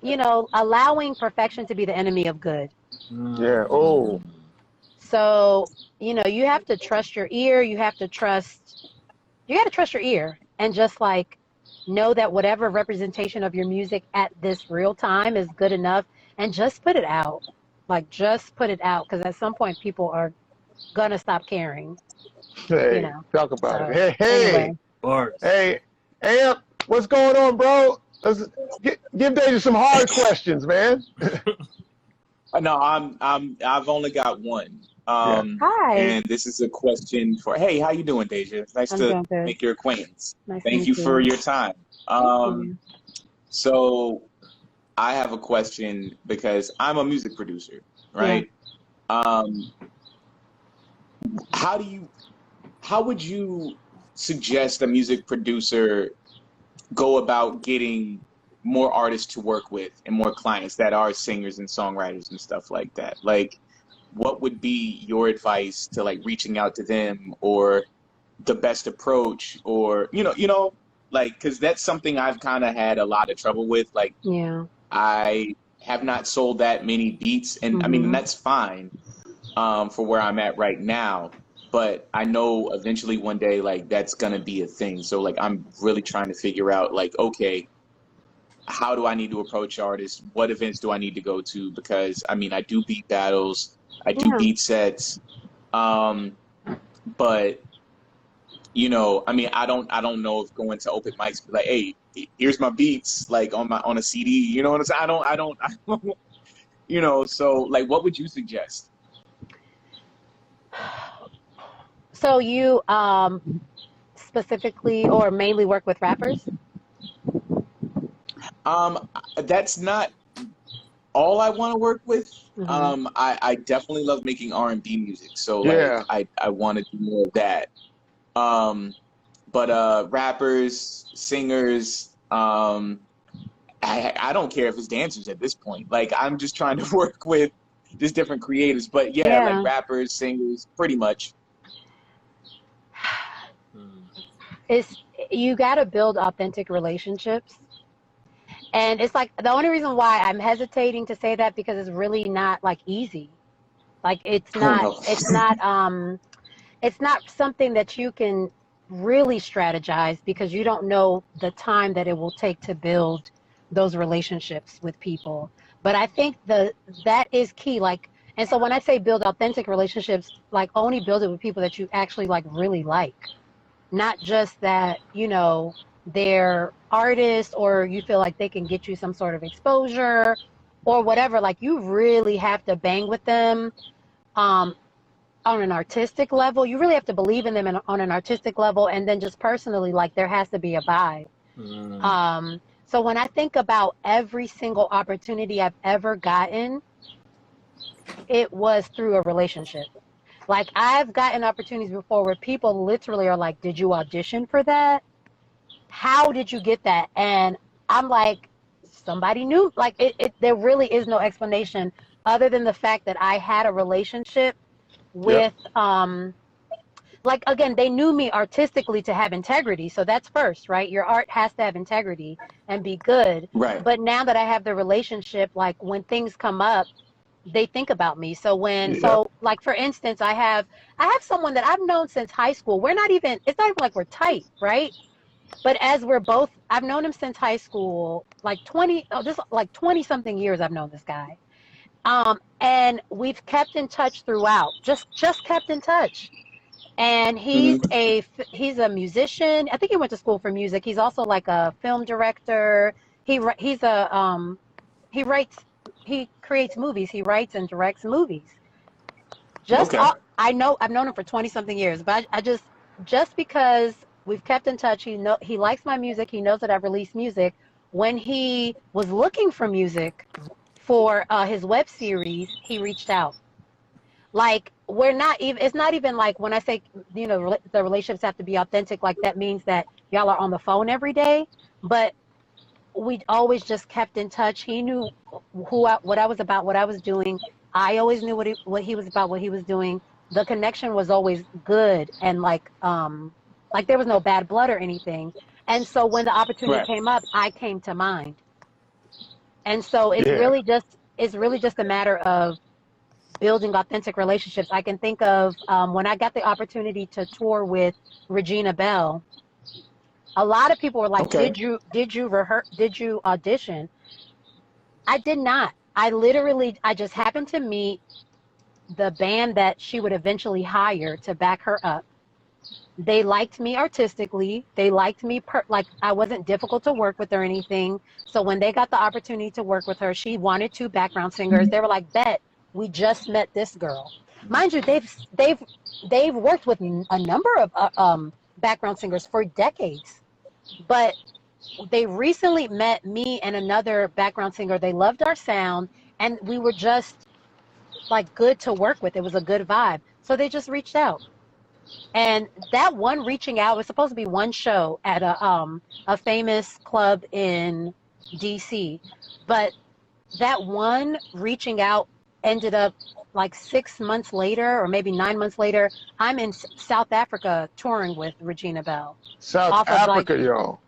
allowing perfection to be the enemy of good. Yeah. Oh. So, you have to trust your ear. You got to trust your ear, and just like know that whatever representation of your music at this real time is good enough, and just put it out. Like, just put it out, because at some point people are going to stop caring. Hey, talk about it. Anyway. Hey, Amp, what's going on, bro? Give Deja some hard questions, man. No, I've only got one. Hi. And this is a question for, hey, how you doing, Deja? It's nice to make your acquaintance. Thank you for your time. So I have a question, because I'm a music producer, right? How do you how would you suggest a music producer go about getting more artists to work with and more clients that are singers and songwriters and stuff like that? Like, what would be your advice to like reaching out to them, or the best approach, or like, because that's something I've kind of had a lot of trouble with. Like, I have not sold that many beats, and I mean, that's fine for where I'm at right now. But I know eventually one day, like, that's gonna be a thing. So like, I'm really trying to figure out, like, okay, how do I need to approach artists? What events do I need to go to? Because I mean, I do beat battles, I do beat sets, but I mean, I don't know if going to open mics, be like, hey, here's my beats, like on a CD. You know what I'm saying? I don't. So like, what would you suggest? So you specifically or mainly work with rappers? That's not all I want to work with. I definitely love making R&B music, so like I want to do more of that. But rappers, singers, I don't care if it's dancers at this point. Like, I'm just trying to work with just different creators. But like rappers, singers, pretty much. You got to build authentic relationships. And it's like, the only reason why I'm hesitating to say that, because it's really not like easy. Like, it's not something that you can really strategize, because you don't know the time that it will take to build those relationships with people. But I think that is key. Like, and so when I say build authentic relationships, like, only build it with people that you actually like really like. Not just that, they're artists, or you feel like they can get you some sort of exposure or whatever. Like, you really have to bang with them on an artistic level. You really have to believe in them on an artistic level. And then just personally, like, there has to be a vibe. So when I think about every single opportunity I've ever gotten, it was through a relationship. Like, I've gotten opportunities before where people literally are like, did you audition for that? How did you get that? And I'm like, somebody knew. Like, there really is no explanation other than the fact that I had a relationship with, like, again, they knew me artistically to have integrity. So that's first, right? Your art has to have integrity and be good. Right. But now that I have the relationship, like, when things come up, they think about me. So so like, for instance, I have someone that I've known since high school. It's not even like we're tight, right? But I've known him since high school, like 20 something years I've known this guy. And we've kept in touch throughout, just kept in touch. And he's a musician. I think he went to school for music. He's also like a film director. He creates movies. He writes and directs movies. I've known him for 20 something years, but I just because we've kept in touch, he likes my music. He knows that I've released music. When he was looking for music for his web series, he reached out. Like, it's not even like, when I say, the relationships have to be authentic, like, that means that y'all are on the phone every day, but we always just kept in touch. He knew what I was about, what I was doing. I always knew what he was about, what he was doing. The connection was always good, and like there was no bad blood or anything. And so when the opportunity came up, I came to mind. And so it's really just a matter of building authentic relationships. I can think of when I got the opportunity to tour with Regina Belle. A lot of people were like, did you audition? I did not. I just happened to meet the band that she would eventually hire to back her up. They liked me artistically. They liked me, like, I wasn't difficult to work with or anything. So when they got the opportunity to work with her, she wanted 2 background singers. They were like, bet, we just met this girl. Mind you, they've worked with a number of background singers for decades. But they recently met me and another background singer. They loved our sound, and we were just like good to work with. It was a good vibe. So they just reached out. And that one reaching out was supposed to be one show at a famous club in DC, but that one reaching out ended up like 6 months later, or maybe 9 months later. I'm in South Africa touring with Regina Belle. South Africa, y'all.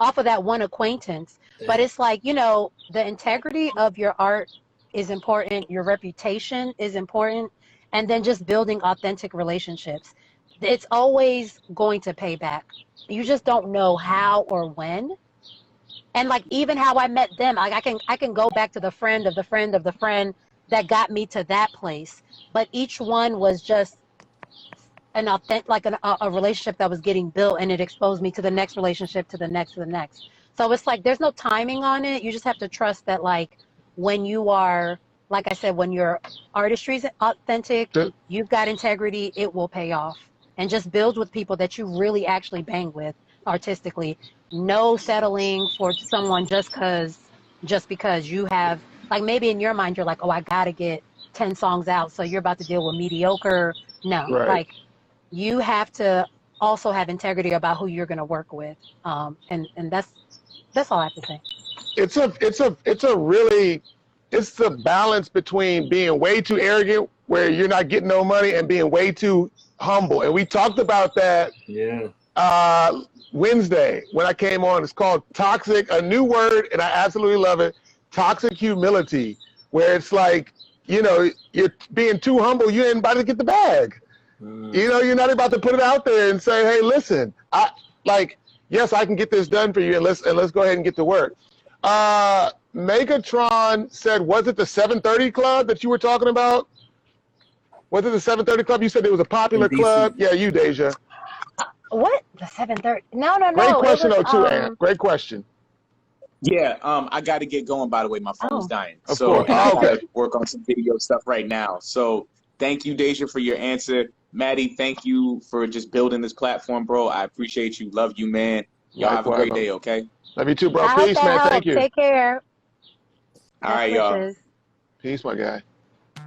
Off of that one acquaintance. But it's like, you know, the integrity of your art is important. Your reputation is important. And then just building authentic relationships. It's always going to pay back. You just don't know how or when. And like even how I met them, like I can go back to the friend of the friend of the friend that got me to that place. But each one was just an authentic, like a relationship that was getting built, and it exposed me to the next relationship, to the next, to the next. So it's like there's no timing on it. You just have to trust that, like, when you are, like I said, when your artistry is authentic, you've got integrity, it will pay off. And just build with people that you really actually bang with artistically. No settling for someone just because you have, like, maybe in your mind you're like, oh, I gotta get 10 songs out, so you're about to deal with mediocre. No, Right. like, you have to also have integrity about who you're gonna work with, and that's all I have to say. It's the balance between being way too arrogant, where you're not getting no money, and being way too humble. And we talked about that. Yeah. Wednesday when I came on. It's called toxic, a new word, and I absolutely love it. Toxic humility, where it's like, you know, you're being too humble. You ain't about to get the bag. You know, you're not about to put it out there and say, hey, listen, yes, I can get this done for you, and let's go ahead and get to work. Megatron said, was it the 730 Club that you were talking about? Was it the 730 Club? You said it was a popular club. Yeah, you, Deja. What? The 730? No. Great question, too, Ann. Great question. Yeah, I got to get going, by the way. My phone's dying. Of so course. and I Okay. gotta work on some video stuff right now. So thank you, Deja, for your answer. Matty, thank you for just building this platform, bro. I appreciate you. Love you, man. Y'all have a great day, okay? Love you too, bro. I hope Peace, that man. helps. Thank you. Take care. All right, y'all. Peace, my guy.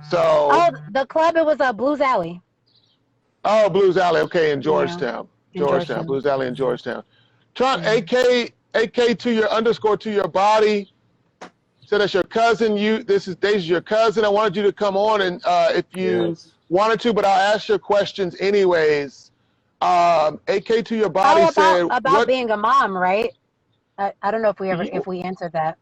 So. Oh, the club, it was a Blues Alley. Oh, Blues Alley. Okay, in Georgetown. In Georgetown. Blues Alley in Georgetown. Tron, AK to your underscore to your body. So that's your cousin. This is Deja, your cousin. I wanted you to come on, and if you wanted to, but I'll ask your questions anyways. AK to your body said about being a mom, right? I don't know if we answered that.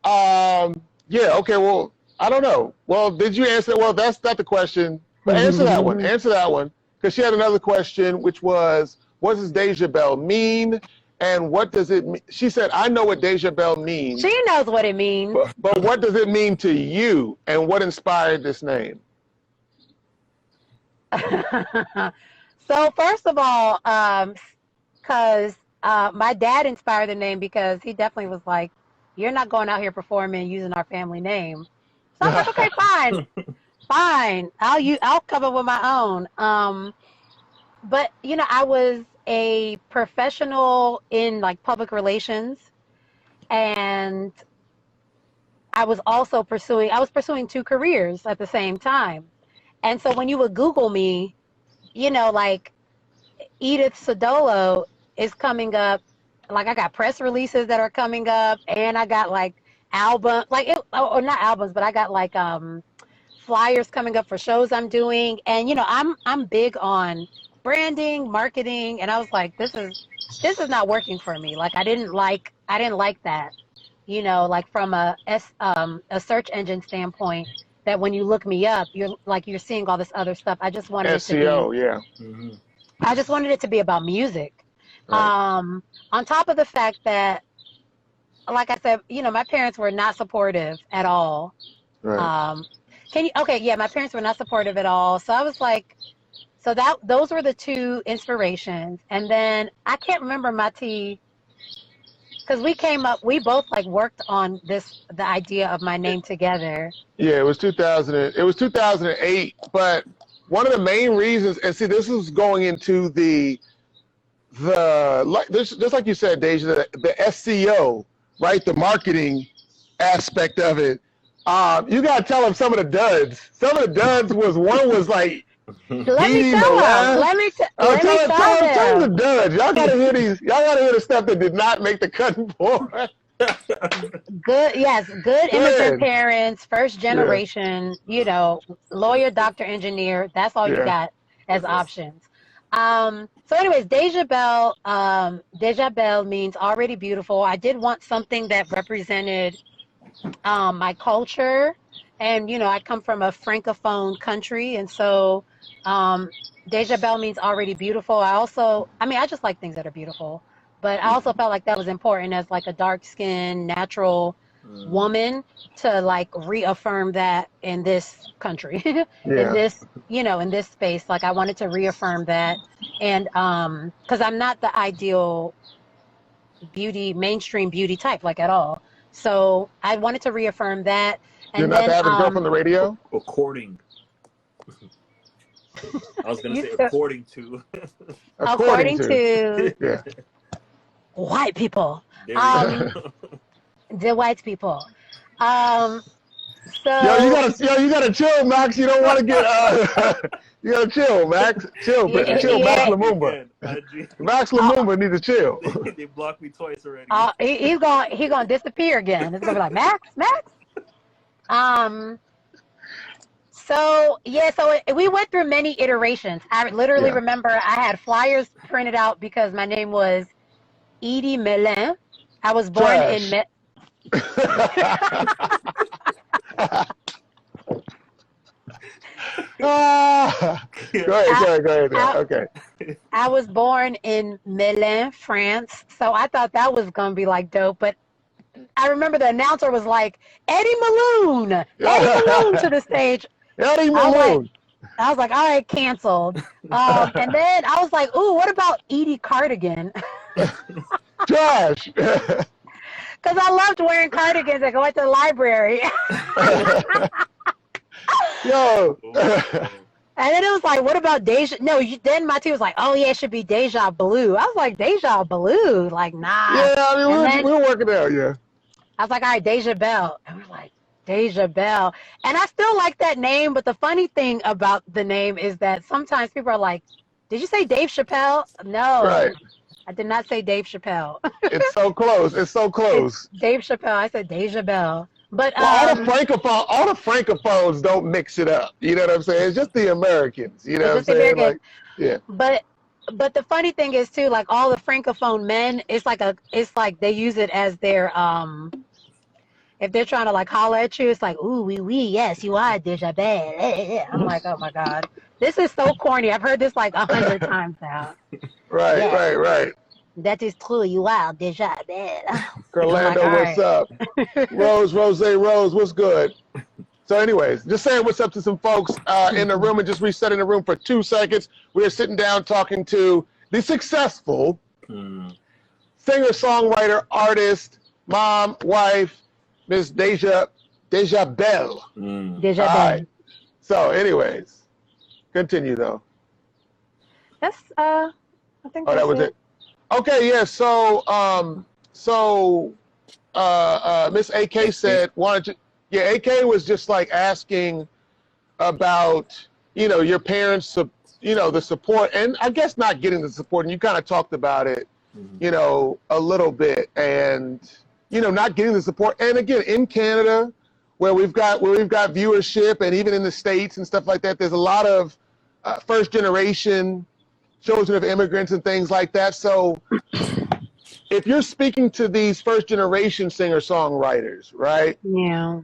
Yeah. Okay. Well, I don't know. Well, did you answer? Well, that's not the question. But answer that one. Answer that one, because she had another question, which was, what does Deja Belle mean? And what does it mean? She said, I know what Deja Belle means. She knows what it means. But what does it mean to you? And what inspired this name? So first of all, because my dad inspired the name, because he definitely was like, you're not going out here performing using our family name. So I was like, okay, fine. I'll come up with my own. But, you know, I was a professional in like public relations, and I was pursuing two careers at the same time. And so when you would Google me, you know, like Edith Sodolo is coming up. Like I got press releases that are coming up, and I got like album, or not albums, but I got like flyers coming up for shows I'm doing. And you know, I'm big on branding, marketing, and I was like, this is not working for me. Like I didn't like that, you know, like from a search engine standpoint, that when you look me up, you're seeing all this other stuff. I just wanted SEO, it to be, yeah. Mm-hmm. I just wanted it to be about music. Right. On top of the fact that, like I said, you know, my parents were not supportive at all. Right. My parents were not supportive at all. So I was like, those were the two inspirations. And then I can't remember Matty, because we both like worked on the idea of my name together. Yeah, it was 2008, but one of the main reasons, and see, this is going into just like you said, Deja, the SEO, right? The marketing aspect of it. You got to tell them some of the duds. Some of the duds was like Let me Edie tell him. Milan. Let me Oh, let me tell tell the him. judge. Y'all gotta hear these. Y'all gotta hear the stuff that did not make the cutting board. Good, yes, good Go immigrant ahead. parents, first Yeah, generation, lawyer, doctor, engineer. That's all you yeah. got as options. So anyways, Deja Belle means already beautiful. I did want something that represented my culture, and I come from a francophone country, and so um, Deja Belle means already beautiful. I just like things that are beautiful, but I also felt like that was important as like a dark skinned natural woman to like reaffirm that in this country, in Yeah. this space. Like I wanted to reaffirm that, and because I'm not the ideal mainstream beauty type, like at all. So I wanted to reaffirm that. You're And not the then average girl from the radio? According. I was going to you say said, according to. According according to. to Yeah. white people, There we go. the white people. Um, Yo, so you gotta chill, Max. You don't want to get you gotta chill, Max. Chill, chill, Max yeah, Lumumba. Again, IG. Max uh, Lumumba needs to chill. They blocked me twice already. he's gonna disappear again. It's gonna be like Max. Um, so we went through many iterations. I literally Yeah. remember I had flyers printed out because my name was Edie Melin. I was born in Trash. Go ahead. I, Okay. I was born in Melun, France, so I thought that was gonna be like dope. But I remember the announcer was like, Eddie Maloon to the stage. Eddie I was like, Maloon. all right, canceled. And then I was like, ooh, what about Edie Cardigan? Trash. Because I loved wearing cardigans and going to the library. Yo. And then it was like, what about Deja? No, then my team was like, oh, yeah, it should be Deja Blue. I was like, Deja Blue? Like, nah. Yeah, I mean, And then we're working out, yeah. I was like, all right, Deja Belle. And we're like, Deja Belle. And I still like that name, but the funny thing about the name is that sometimes people are like, did you say Dave Chappelle? No, Right. I did not say Dave Chappelle. It's so close. It's so close. It's Dave Chappelle. I said Deja Belle. But Well, all the francophones don't mix it up. You know what I'm saying? It's just the Americans. You know what I'm it's just the saying? American. Like, yeah. But the funny thing is too, like all the francophone men, it's like they use it as their if they're trying to like holler at you, it's like, ooh, oui, yes, you are Deja Belle. I'm like, oh my God. This is so corny. I've heard this like 100 times now. Right, Yes, right. that is true. You are Deja Belle. Orlando, like, what's up? Rose, what's good? So anyways, just saying what's up to some folks in the room and just resetting the room for 2 seconds. We are sitting down talking to the successful singer, songwriter, artist, mom, wife, Miss Deja Belle. Deja All Belle. right. So anyways, continue though. That's I think Oh, that's that was it. Okay, yeah. So Miss AK said, AK was just like asking about, your parents, the support, and I guess not getting the support, and you kind of talked about it, a little bit, and, not getting the support. And again, in Canada, where we've got viewership, and even in the States and stuff like that, there's a lot of first generation children of immigrants and things like that. So if you're speaking to these first generation singer-songwriters, right? Yeah.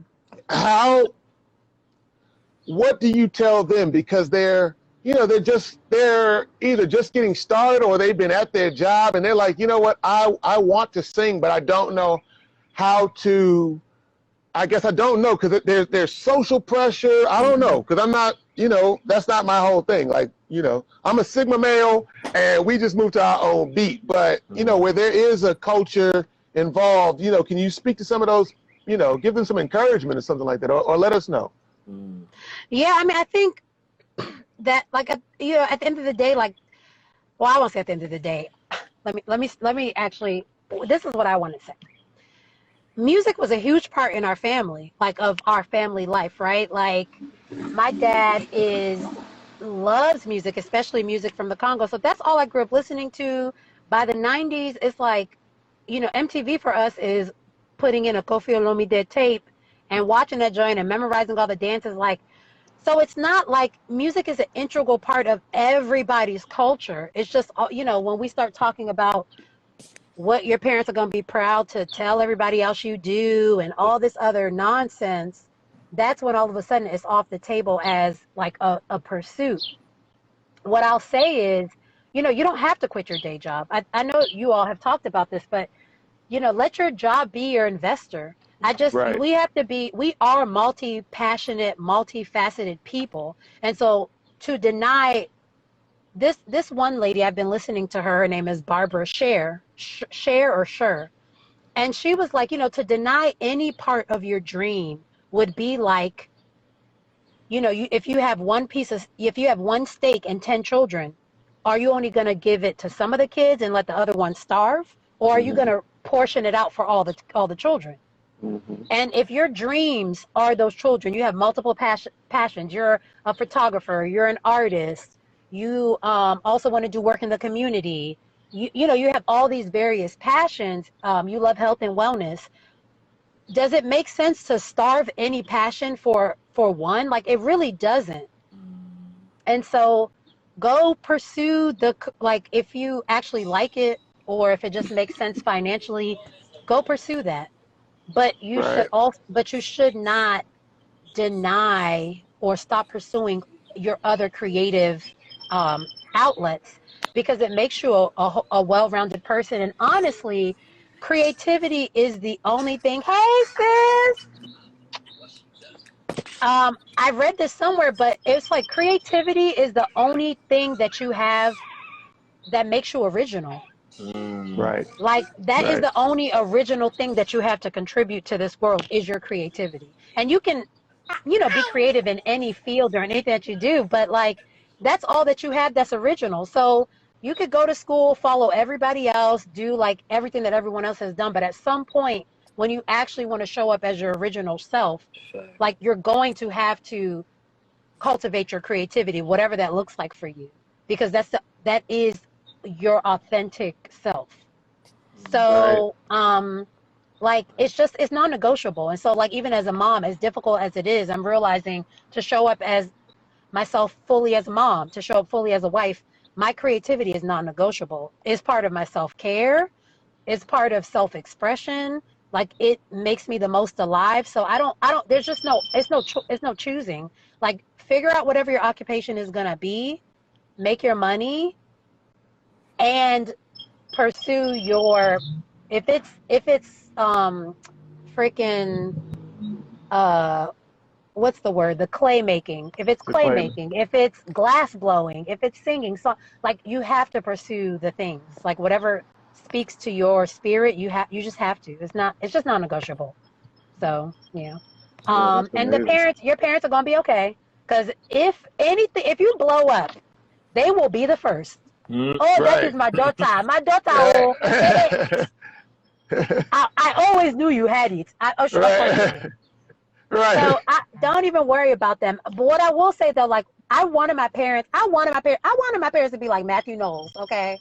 What do you tell them? Because they're either just getting started or they've been at their job and they're like, you know what, I want to sing, but I don't know how to. I guess I don't know because there's social pressure. I don't know because I'm not, that's not my whole thing. Like, I'm a Sigma male and we just moved to our own beat. But, where there is a culture involved, can you speak to some of those, give them some encouragement or something like that, or let us know? Yeah, I mean, I think that like, at the end of the day, like, well, I won't say at the end of the day. Let me actually, this is what I want to say. Music was a huge part in our family, like of our family life, right? Like my dad is loves music, especially music from the Congo. So that's all I grew up listening to. By the 90s, it's like, MTV for us is putting in a Kofi Olomide tape and watching that joint and memorizing all the dances. Like, so it's not like music is an integral part of everybody's culture. It's just, when we start talking about what your parents are going to be proud to tell everybody else you do and all this other nonsense, that's when all of a sudden it's off the table as like a pursuit. What I'll say is, you don't have to quit your day job. I know you all have talked about this, but, let your job be your investor. Right. We are multi-passionate, multifaceted people. And so to deny this one lady, I've been listening to her name is Barbara Sher. And she was like, to deny any part of your dream would be like, if you have one steak and 10 children, are you only going to give it to some of the kids and let the other ones starve? Or are you going to portion it out for all the children? And if your dreams are those children, you have multiple passions. You're a photographer, you're an artist, you also want to do work in the community. You have all these various passions. You love health and wellness. Does it make sense to starve any passion for one? Like, it really doesn't. And so go pursue if you actually like it, or if it just makes sense financially, go pursue that. But you should not deny or stop pursuing your other creative outlets, because it makes you a well-rounded person. And honestly, creativity is the only thing. Hey, sis. I read this somewhere, but it's like creativity is the only thing that you have that makes you original. Right. Like, that is the only original thing that you have to contribute to this world is your creativity. And you can, be creative in any field or anything that you do, but like, that's all that you have that's original. So you could go to school, follow everybody else, do like everything that everyone else has done. But at some point, when you actually want to show up as your original self, like, you're going to have to cultivate your creativity, whatever that looks like for you, because that is your authentic self. So, like, it's non-negotiable. And so, like, even as a mom, as difficult as it is, I'm realizing to show up as myself fully as a mom, to show up fully as a wife, my creativity is non-negotiable. It's part of my self-care. It's part of self-expression. Like, it makes me the most alive. So I don't, there's just it's no choosing. Like, figure out whatever your occupation is going to be, make your money, and pursue your, if it's freaking what's the word, the clay making, if it's clay making, if it's glass blowing, if it's singing, so like, you have to pursue the things, like whatever speaks to your spirit, you just have to. It's just non-negotiable. So yeah. And your parents are gonna be okay, because if you blow up, they will be the first. Oh, that is my daughter. My daughter. I always knew you had it. So I don't even worry about them. But what I will say though, like, I wanted my parents to be like Matthew Knowles, okay?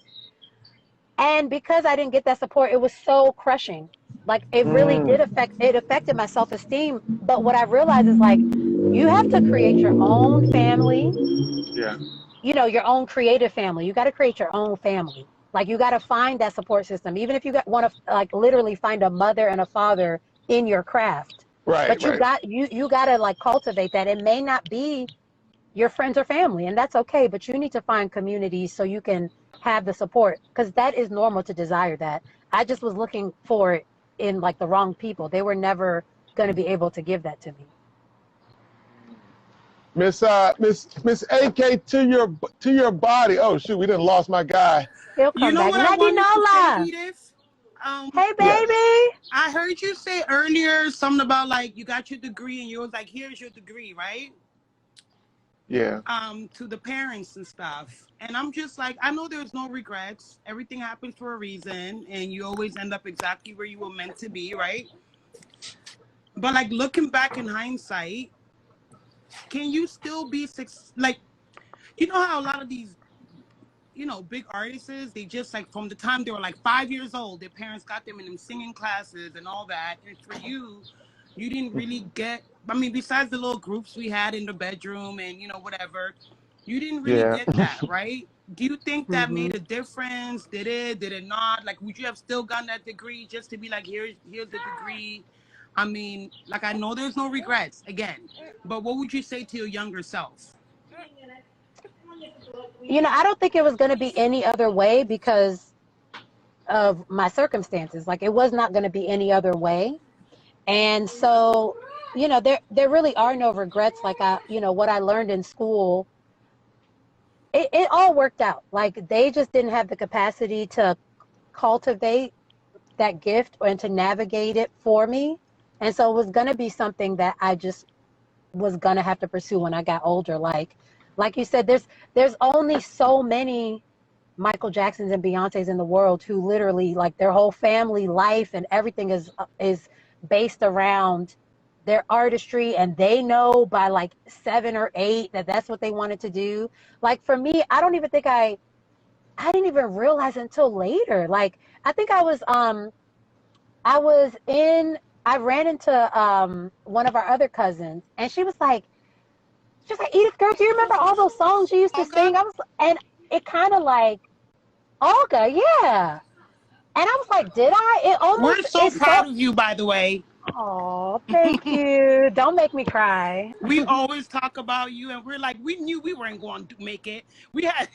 And because I didn't get that support, it was so crushing. Like, it really affected my self-esteem. But what I realized is, like, you have to create your own family. Yeah. Your own creative family. You got to create your own family. Like, you got to find that support system. Even if you want to, like, literally find a mother and a father in your craft. Right. But you got to, like, cultivate that. It may not be your friends or family, and that's okay. But you need to find communities so you can have the support, because that is normal to desire that. I just was looking for it in, like, the wrong people. They were never going to be able to give that to me. Miss AK, to your body. Oh shoot, we done lost my guy. He'll come back. What I wanted to say, Edith? Hey, baby. Yes. I heard you say earlier something about, like, you got your degree and you was like, here's your degree, right? Yeah. To the parents and stuff. And I'm just like, I know there's no regrets. Everything happens for a reason, and you always end up exactly where you were meant to be, right? But, like, looking back in hindsight, can you still be like, You know how a lot of these, big artists, they just like from the time they were like 5 years old, their parents got them in them singing classes and all that. And for you, you didn't really get, I mean, besides the little groups we had in the bedroom and, whatever, you didn't really Yeah. get that, right? Do you think that Mm-hmm. made a difference? Did it not? Like, would you have still gotten that degree just to be like, here's the degree? I mean, like, I know there's no regrets, again, but what would you say to your younger self? I don't think it was going to be any other way because of my circumstances. Like, it was not going to be any other way. And so, there really are no regrets. Like, what I learned in school, it all worked out. Like, they just didn't have the capacity to cultivate that gift and to navigate it for me. And so it was going to be something that I just was going to have to pursue when I got older. Like you said, there's only so many Michael Jacksons and Beyoncés in the world who literally, like, their whole family life and everything is based around their artistry, and they know by like 7 or 8 that that's what they wanted to do. Like, for me, I don't even think I didn't even realize until later. Like, I think I ran into one of our other cousins, and she was like, Edith, girl, do you remember all those songs you used to sing? And it kind of like, Olga, yeah. And I was like, did I? It almost. We're so proud of you, by the way. Oh, thank you. Don't make me cry. We always talk about you, and we're like, we knew we weren't going to make it. We had.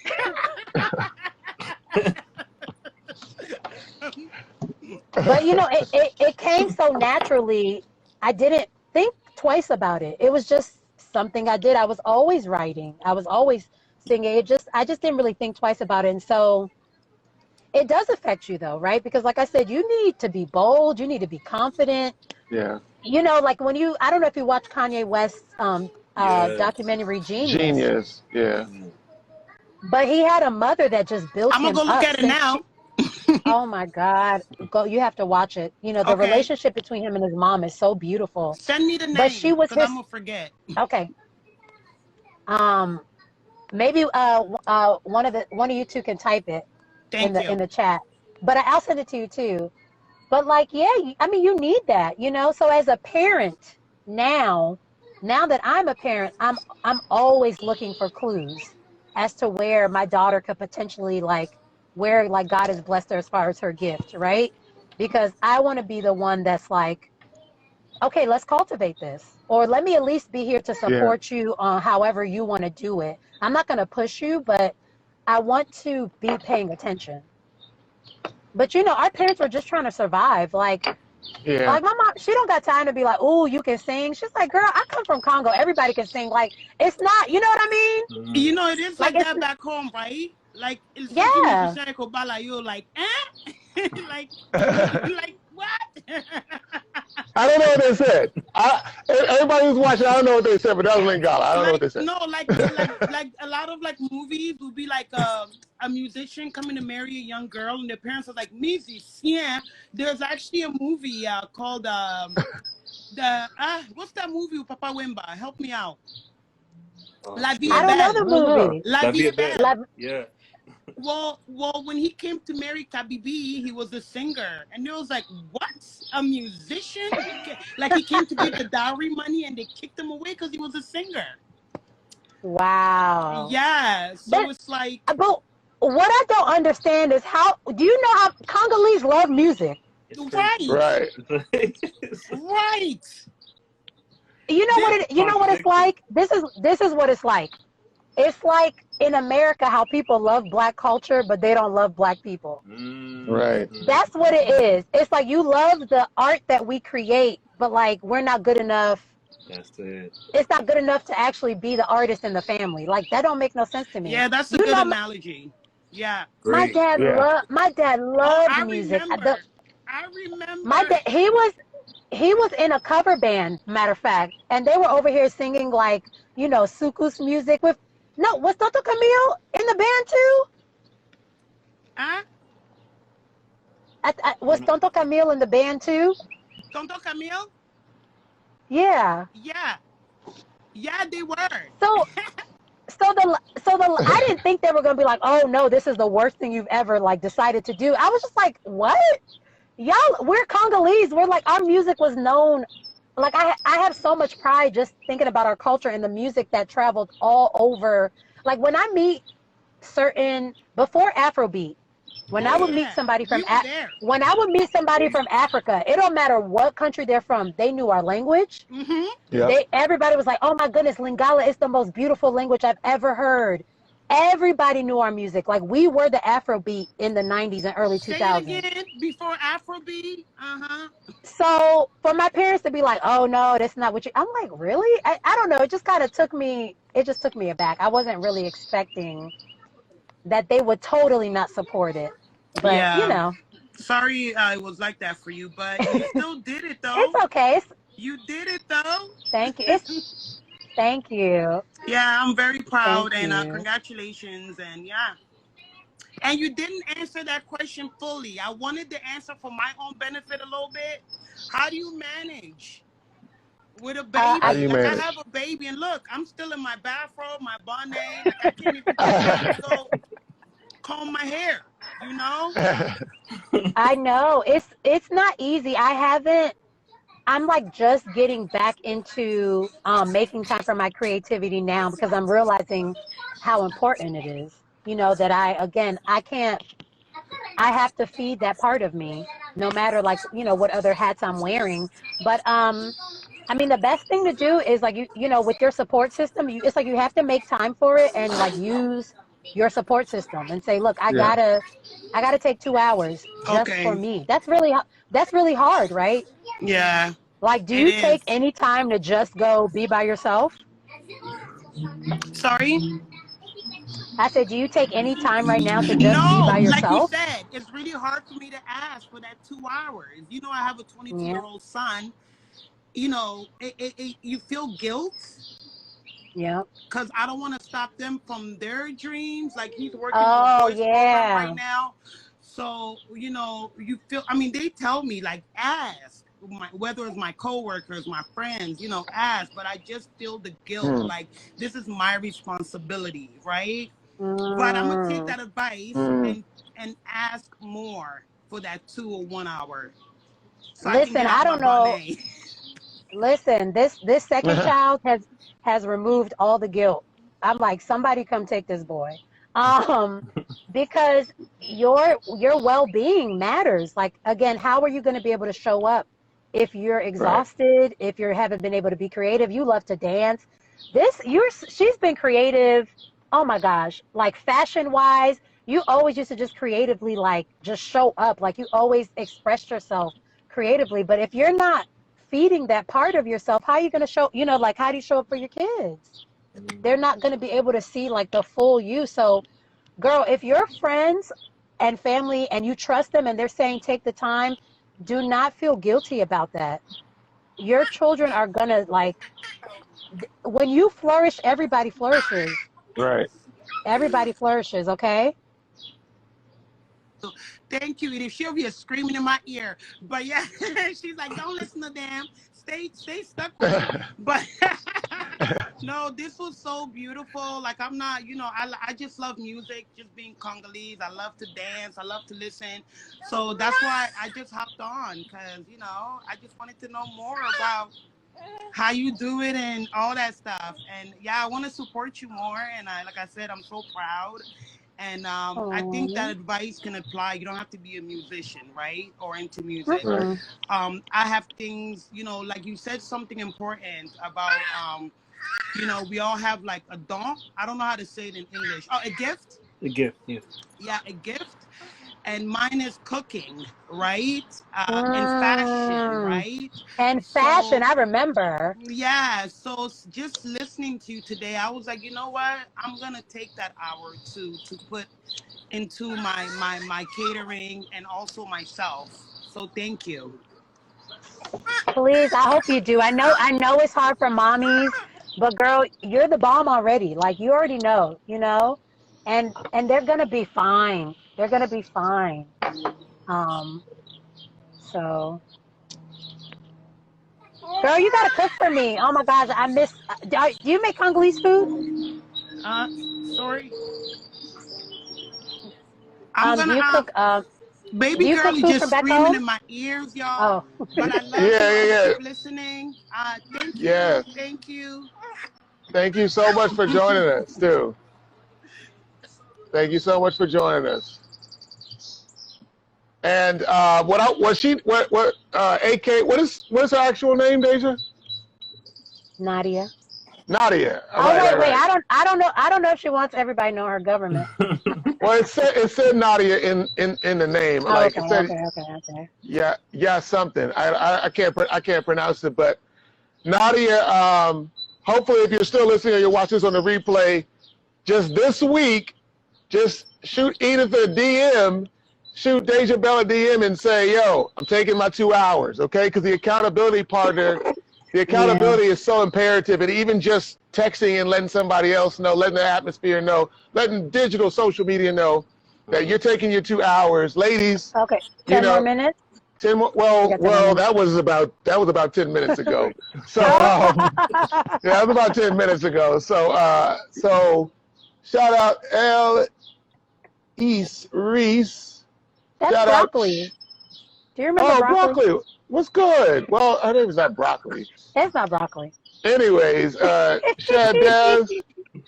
But it came so naturally. I didn't think twice about it. It was just something I did. I was always writing. I was always singing. I just didn't really think twice about it. And so it does affect you, though, right? Because like I said, you need to be bold. You need to be confident. Yeah. Like when I don't know if you watch Kanye West's documentary Genius. Yeah. But he had a mother that just built him up. I'm going to go look at it now. Oh my God. You have to watch it. The relationship between him and his mom is so beautiful. Send me the name, but she was I'm going to forget. Okay. Maybe one of you two can type it in the chat. But I'll send it to you too. But like, yeah, you need that, So as a parent now that I'm a parent, I'm always looking for clues as to where my daughter could potentially where God has blessed her as far as her gift, right? Because I want to be the one that's like, okay, let's cultivate this, or let me at least be here to support you on however you want to do it. I'm not going to push you, but I want to be paying attention. But our parents were just trying to survive. Like my mom, she don't got time to be like, oh, you can sing. She's like, girl, I come from Congo. Everybody can sing. Like, it's not, you know what I mean? It is like that back home, right? Like, it's like, like what? I don't know what they said. Everybody who's watching, I don't know what they said, but that was Lingala. I don't know what they said. No, like a lot of movies will be like a musician coming to marry a young girl, and their parents are like musicien. There's actually a movie called what's that movie with Papa Wemba? Help me out. La Vie I don't know the movie. La Vie Belle. Yeah. Well, when he came to marry Kabibi, he was a singer, and it was like, what? A musician? He came to get the dowry money, and they kicked him away because he was a singer. Wow. Yeah. So it's like. But what I don't understand is do you know how Congolese love music? Right. Right. You know what it's like? This is what it's like. It's like in America how people love Black culture, but they don't love Black people. Right. That's what it is. It's like you love the art that we create, but we're not good enough. That's it. It's not good enough to actually be the artist in the family. That don't make no sense to me. Yeah, that's a good analogy. Yeah. My dad loved music. I remember. My dad, he was in a cover band, matter of fact, and they were over here singing Suku's music with. No, was Tonto Camille in the band too? Huh? Was Tonto Camille in the band too? Tonto Camille? Yeah. Yeah. Yeah, they were. So I didn't think they were going to be like, oh no, this is the worst thing you've ever like decided to do. I was just like, what? Y'all, we're Congolese. We're like, our music was known. Like I have so much pride just thinking about our culture and the music that traveled all over. Like when I meet before Afrobeat, when I would meet somebody from Africa, it don't matter what country they're from, they knew our language. Everybody was like, oh my goodness, Lingala is the most beautiful language I've ever heard. Everybody knew our music. Like we were the Afrobeat in the 90s and early 2000s. Say it again, before Afrobeat. So for my parents to be like, oh no, that's not what you, I'm like, really? I don't know. It just kind of took me aback. I wasn't really expecting that they would totally not support it. But, you know. Sorry it was like that for you, but you still did it, though. It's okay. You did it, though. Thank you. Thank you. Yeah, I'm very proud, and congratulations, and yeah. And you didn't answer that question fully. I wanted the answer for my own benefit a little bit. How do you manage with a baby? How do you manage? I have a baby, and look, I'm still in my bathrobe, my bonnet. Like, I can't even go comb my hair, you know? I know. It's not easy. I'm like just getting back into making time for my creativity now because I'm realizing how important it is. You know, that I have to feed that part of me no matter like, you know, what other hats I'm wearing. But I mean, the best thing to do is like, you know, with your support system, it's like you have to make time for it and like use your support system and say, look, I gotta take 2 hours just for me. That's really hard, right? Yeah. Like, do you take any time to just go be by yourself? Sorry? I said, do you take any time right now to just be by yourself? Like you said, it's really hard for me to ask for that 2 hours. You know, I have a 22-year-old son. You know, you feel guilt. Yeah. Because I don't want to stop them from their dreams. Like he's working for a voice program right now. So, you know, you feel, I mean, they tell me like, ask. Whether it's my coworkers, my friends, you know, ask. But I just feel the guilt. Like, this is my responsibility, right? But I'm going to take that advice and ask more for that 2 or 1 hour. So listen, I don't know. Listen, this second child has removed all the guilt. I'm like, somebody come take this boy. Because your well-being matters. Like, again, how are you going to be able to show up if you're exhausted, if you haven't been able to be creative? You love to dance. She's been creative. Oh my gosh. Like fashion wise, you always used to just creatively, like just show up. Like you always expressed yourself creatively. But if you're not feeding that part of yourself, how are you going to show, you know, like how do you show up for your kids? They're not going to be able to see like the full you. So girl, if your friends and family and you trust them and they're saying take the time, do not feel guilty about that. Your children are going to like, when you flourish, everybody flourishes. Right. Everybody flourishes, okay? Thank you. And she'll be screaming in my ear. But yeah, she's like, don't listen to them. Stay stuck with me. But no, this was so beautiful. Like I'm not, you know, I just love music, just being Congolese. I love to dance. I love to listen. So that's why I just hopped on because, you know, I just wanted to know more about how you do it and all that stuff. And yeah, I want to support you more. And like I said, I'm so proud. And I think that advice can apply. You don't have to be a musician, right? Or into music. I have things, you know, like you said something important about, you know, we all have like a don. I don't know how to say it in English. Oh, a gift? A gift, yeah. Yeah, a gift. And mine is cooking, right? And fashion, right? And fashion, I remember. Yeah, so just listening to you today, I was like, you know what? I'm going to take that hour to put into my catering and also myself. So thank you. Please, I hope you do. I know it's hard for mommies, but girl, you're the bomb already. Like you already know, you know? And they're going to be fine. They're going to be fine. So, girl, you got to cook for me. Oh my gosh, I miss. Do you make Congolese food? story? I'm Do gonna you cook? baby Do you girl cook is food just from back screaming home? in my ears, y'all. Oh, But I love Yeah, you. I'm yeah, gonna yeah. keep listening. Thank you. Yes. Thank you. Thank you so much for joining us, too. Thank you so much for joining us. And AK, what is her actual name, Deja? Nadia. Nadia. All Oh right, wait, right, wait. right. I don't know. I don't know if she wants everybody to know her government. Well, it said Nadia in the name. Oh, Like okay, it said, okay. yeah, something. I can't pronounce it, but Nadia. Hopefully, if you're still listening or you watch this on the replay, just this week, just shoot Edith a DM, shoot Deja Belle a DM, and say, "Yo, I'm taking my 2 hours," okay? Because the accountability partner. The Yeah. accountability is so imperative, and even just texting and letting somebody else know, letting the atmosphere know, letting digital social media know that you're taking your 2 hours, ladies. Okay. You 10 more know, minutes. 10 more. We got 10 more minutes. That was about 10 minutes ago. So Oh. yeah, that was about 10 minutes ago. So shout out L. East Reese. That's Shout out. broccoli. Do you remember broccoli? Broccoli. What's good? Well, her name is not broccoli. It's not broccoli. Anyways, Shad Daz,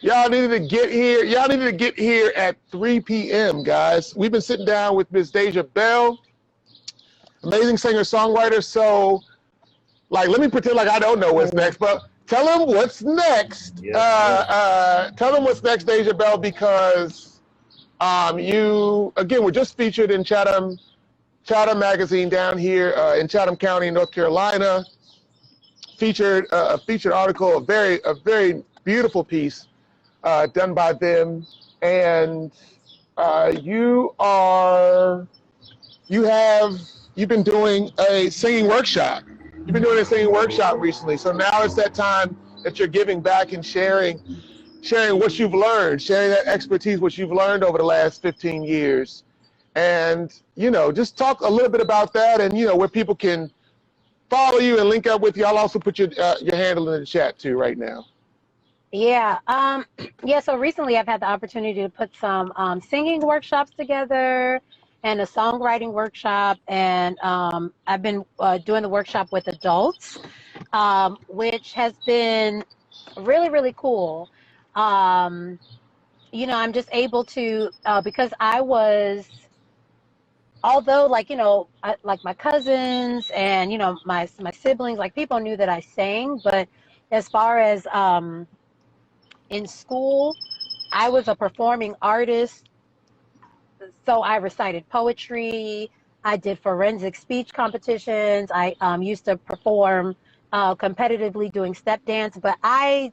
y'all needed to get here. Y'all needed to get here at 3 p.m., guys. We've been sitting down with Miss Deja Belle, amazing singer-songwriter. So, like, let me pretend like I don't know what's next, but tell them what's next. Tell them what's next, Deja Belle, because you, again, were just featured in Chatham Magazine down here in Chatham County, North Carolina. Featured article, a very beautiful piece done by them, and you've been doing a singing workshop. You've been doing a singing workshop recently, so now it's that time that you're giving back and sharing what you've learned, sharing that expertise, what you've learned over the last 15 years, and just talk a little bit about that, and where people can follow you and link up with you. I'll also put your handle in the chat too right now. Yeah. So recently I've had the opportunity to put some singing workshops together and a songwriting workshop, and I've been doing the workshop with adults, which has been really, really cool. I'm just able to, because I was, although like my cousins and my siblings, like people knew that I sang, but as far as in school, I was a performing artist, so I recited poetry, I did forensic speech competitions, I used to perform competitively doing step dance, but I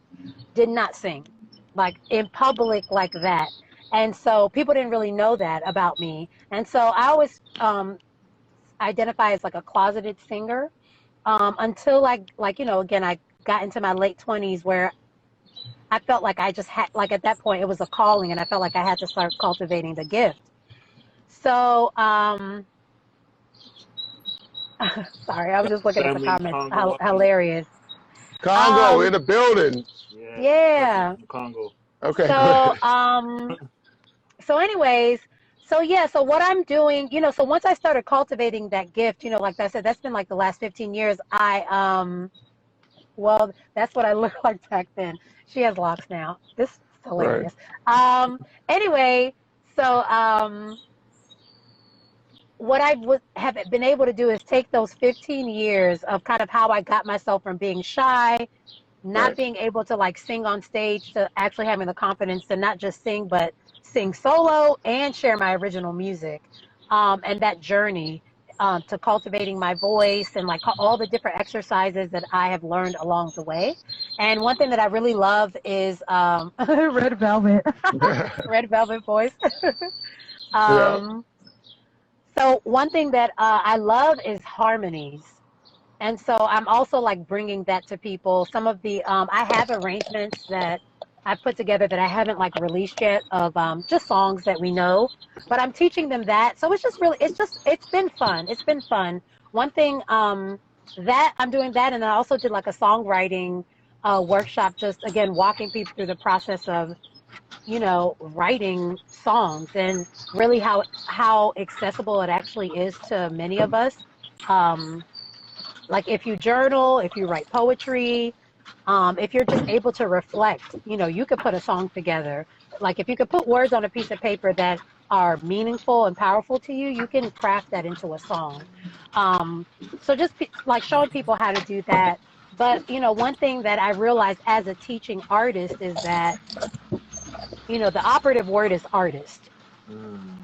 did not sing like in public like that. And so people didn't really know that about me. And so I always identify as like a closeted singer until again, I got into my late 20s where I felt like I just had, like at that point, it was a calling, and I felt like I had to start cultivating the gift. So, sorry, I was just looking at the comments. How hilarious. Congo in the building. Yeah. Congo. Okay. So anyways, so what I'm doing, so once I started cultivating that gift, like I said, that's been like the last 15 years. Well, that's what I looked like back then. She has locks now. This is hilarious. Right. Anyway, so what I have been able to do is take those 15 years of kind of how I got myself from being shy, not being able to like sing on stage, to actually having the confidence to not just sing, but sing solo and share my original music, and that journey to cultivating my voice and like all the different exercises that I have learned along the way. And one thing that I really love is red velvet, red velvet voice. So one thing that I love is harmonies. And so I'm also like bringing that to people. Some of the, I have arrangements that I put together that I haven't like released yet of just songs that we know, but I'm teaching them that. So it's just really, it's been fun. It's been fun. One thing that I'm doing that, and I also did like a songwriting workshop, just again, walking people through the process of writing songs, and really how accessible it actually is to many of us. Um, like if you journal, if you write poetry, if you're just able to reflect, you could put a song together. Like if you could put words on a piece of paper that are meaningful and powerful to you, you can craft that into a song. Um, so just like showing people how to do that. But, one thing that I realized as a teaching artist is that, the operative word is artist.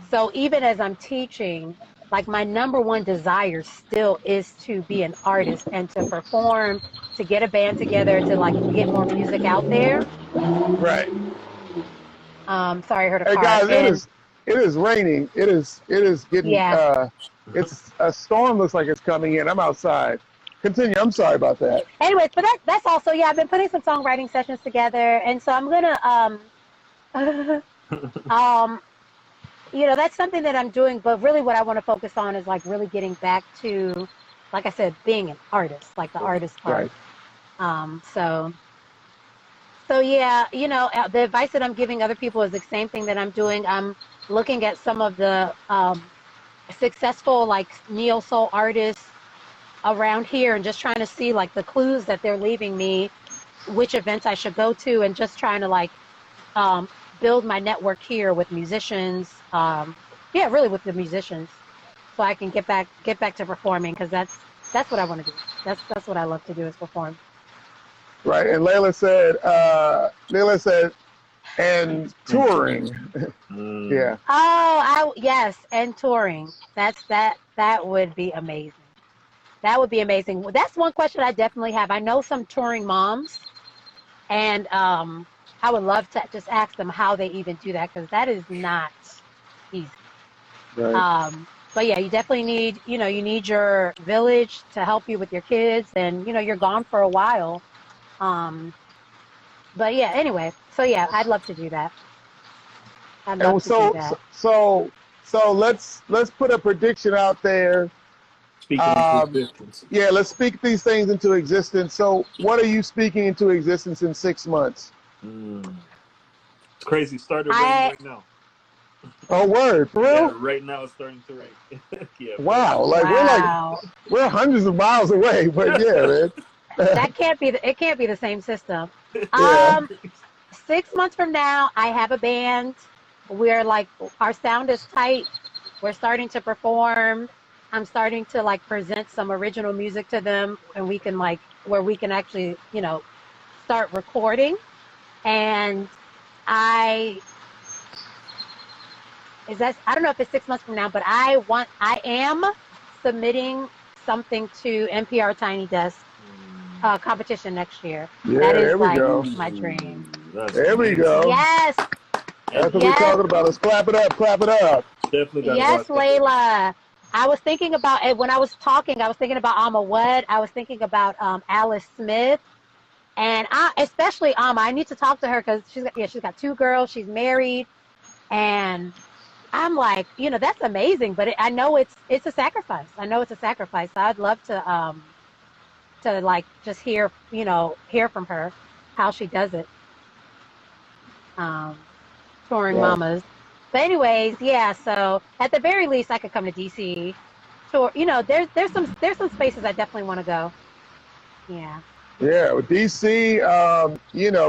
So even as I'm teaching, like my number one desire still is to be an artist and to perform, to get a band together, to like get more music out there. Right. Sorry, I heard a Hey car. guys, And it is raining. It is getting yeah. it's a storm looks like it's coming in. I'm outside. Continue. I'm sorry about that. Anyways, but that's also, yeah, I've been putting some songwriting sessions together, and so I'm gonna that's something that I'm doing, but really what I want to focus on is like really getting back to, like I said, being an artist, like the artist part. Right. So yeah, the advice that I'm giving other people is the same thing that I'm doing. I'm looking at some of the successful like neo soul artists around here and just trying to see like the clues that they're leaving me, which events I should go to, and just trying to like build my network here with musicians. Really with the musicians, so I can get back to performing, because that's what I want to do. That's what I love to do, is perform. Right. And Layla said, and touring. Yeah. Oh, yes, and touring. That would be amazing. That would be amazing. Well, that's one question I definitely have. I know some touring moms, and I would love to just ask them how they even do that, because that is not easy. Right. But yeah, you definitely need, you need your village to help you with your kids, and you're gone for a while. But yeah, anyway, so yeah, I'd love to do that. I'd love to do that. So let's put a prediction out there. Yeah, let's speak these things into existence. So what are you speaking into existence in 6 months? It's crazy. Started raining right now. Oh, word, for real? Yeah, right now it's starting to rain. Yeah. Wow, wow. we're hundreds of miles away, but yeah, man. It can't be the same system. Yeah. 6 months from now, I have a band. We're like, our sound is tight. We're starting to perform. I'm starting to like present some original music to them, and we can where we can actually, start recording. And I don't know if it's 6 months from now, but I am submitting something to NPR Tiny Desk competition next year. Yeah, that is there we go. My dream. There we go. Yes. That's what we're talking about. Let's clap it up. Clap it up. Definitely. Yes, Layla. I was thinking about it when I was talking. I was thinking about Amma What. I was thinking about Alice Smith, and especially Amma. I need to talk to her, because she's got 2 girls. She's married, and I'm like, that's amazing. But I know it's a sacrifice. I know it's a sacrifice. So I'd love to like just hear from her how she does it. Touring mamas. But anyways, yeah, so at the very least I could come to DC. Tour, there's some spaces I definitely want to go. Yeah. Yeah, with DC,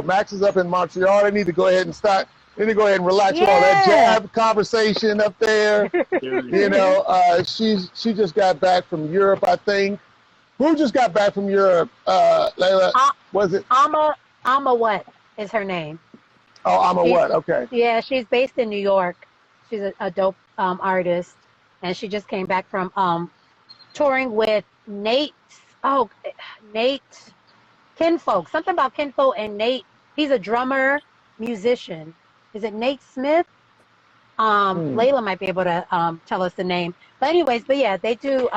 Max is up in Montreal. They need to go ahead and start. They need to go ahead and relax with all that jab conversation up there. She just got back from Europe, I think. Who just got back from Europe? Layla, was it? Amma What is her name. Oh, Amma What? Okay. Yeah, she's based in New York. She's a dope artist, and she just came back from touring with Nate Kinfolk. Something about Kinfolk and Nate. He's a drummer, musician. Is it Nate Smith? Layla might be able to tell us the name. But anyways, yeah, they do.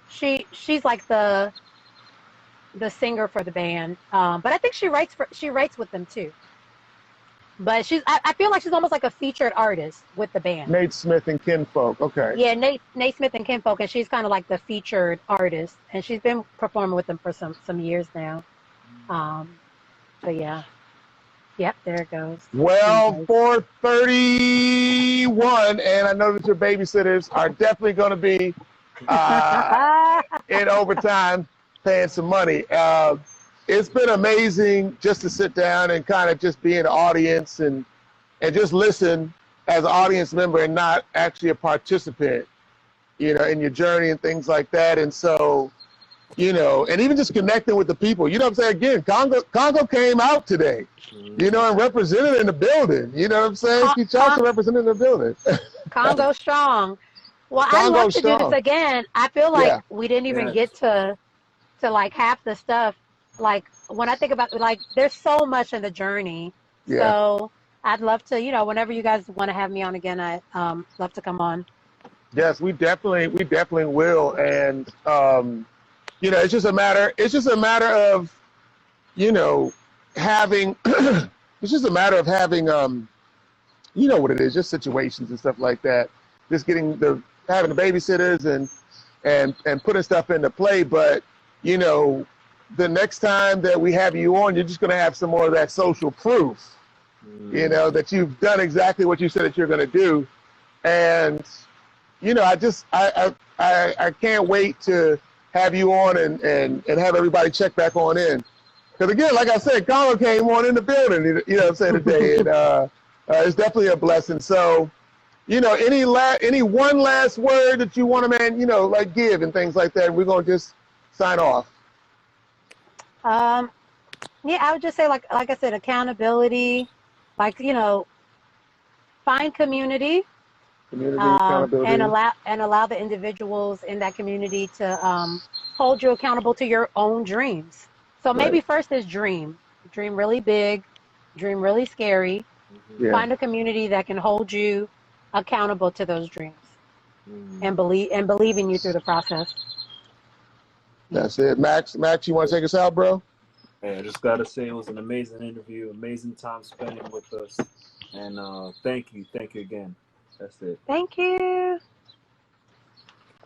She's like the singer for the band. But I think she writes with them too. But I feel like she's almost like a featured artist with the band. Nate Smith and Kinfolk, okay. Yeah, Nate Smith and Kinfolk, and she's kind of like the featured artist, and she's been performing with them for some years now. But yeah. Yep, there it goes. Well, 4:31, and I know that your babysitters are definitely going to be in overtime paying some money. It's been amazing just to sit down and kind of just be in the audience and just listen as an audience member and not actually a participant, you know, in your journey and things like that. And so, you know, and even just connecting with the people, you know what I'm saying? Again, Congo came out today, you know, and represented in the building. You know what I'm saying? Keith Johnson represented in the building. Congo strong. Well, I'd Congo love to do strong. this again. I feel like Yeah. we didn't even Yes. get to like half the stuff. Like when I think about like there's so much in the journey. Yeah. So I'd love to, you know, whenever you guys want to have me on again, I'd love to come on. Yes, we definitely will. And you know, it's just a matter of, you know, having it's just a matter of having you know what it is, just situations and stuff like that. Just having the babysitters and putting stuff into play. But, you know, the next time that we have you on, you're just gonna have some more of that social proof, you know, that you've done exactly what you said that you're gonna do. And you know, I can't wait to have you on and have everybody check back on in. Because again, like I said, Congo came on in the building, you know what I'm saying, today. And it's definitely a blessing. So, you know, any one last word that you want to, man, you know, like give and things like that, we're going to just sign off. Yeah, I would just say like I said, accountability, like, you know, find community. Community accountability. And allow the individuals in that community to hold you accountable to your own dreams. So maybe first is dream really big, dream really scary. Yeah. Find a community that can hold you accountable to those dreams and believe in you through the process. That's it. Max, you want to take us out, bro? Hey, I just gotta say it was an amazing interview, amazing time spending with us, and thank you again. That's it. Thank you.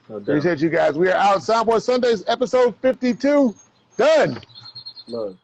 No doubt. Appreciate you guys. We are out. Soundboard Sundays, episode 52. Done. Love.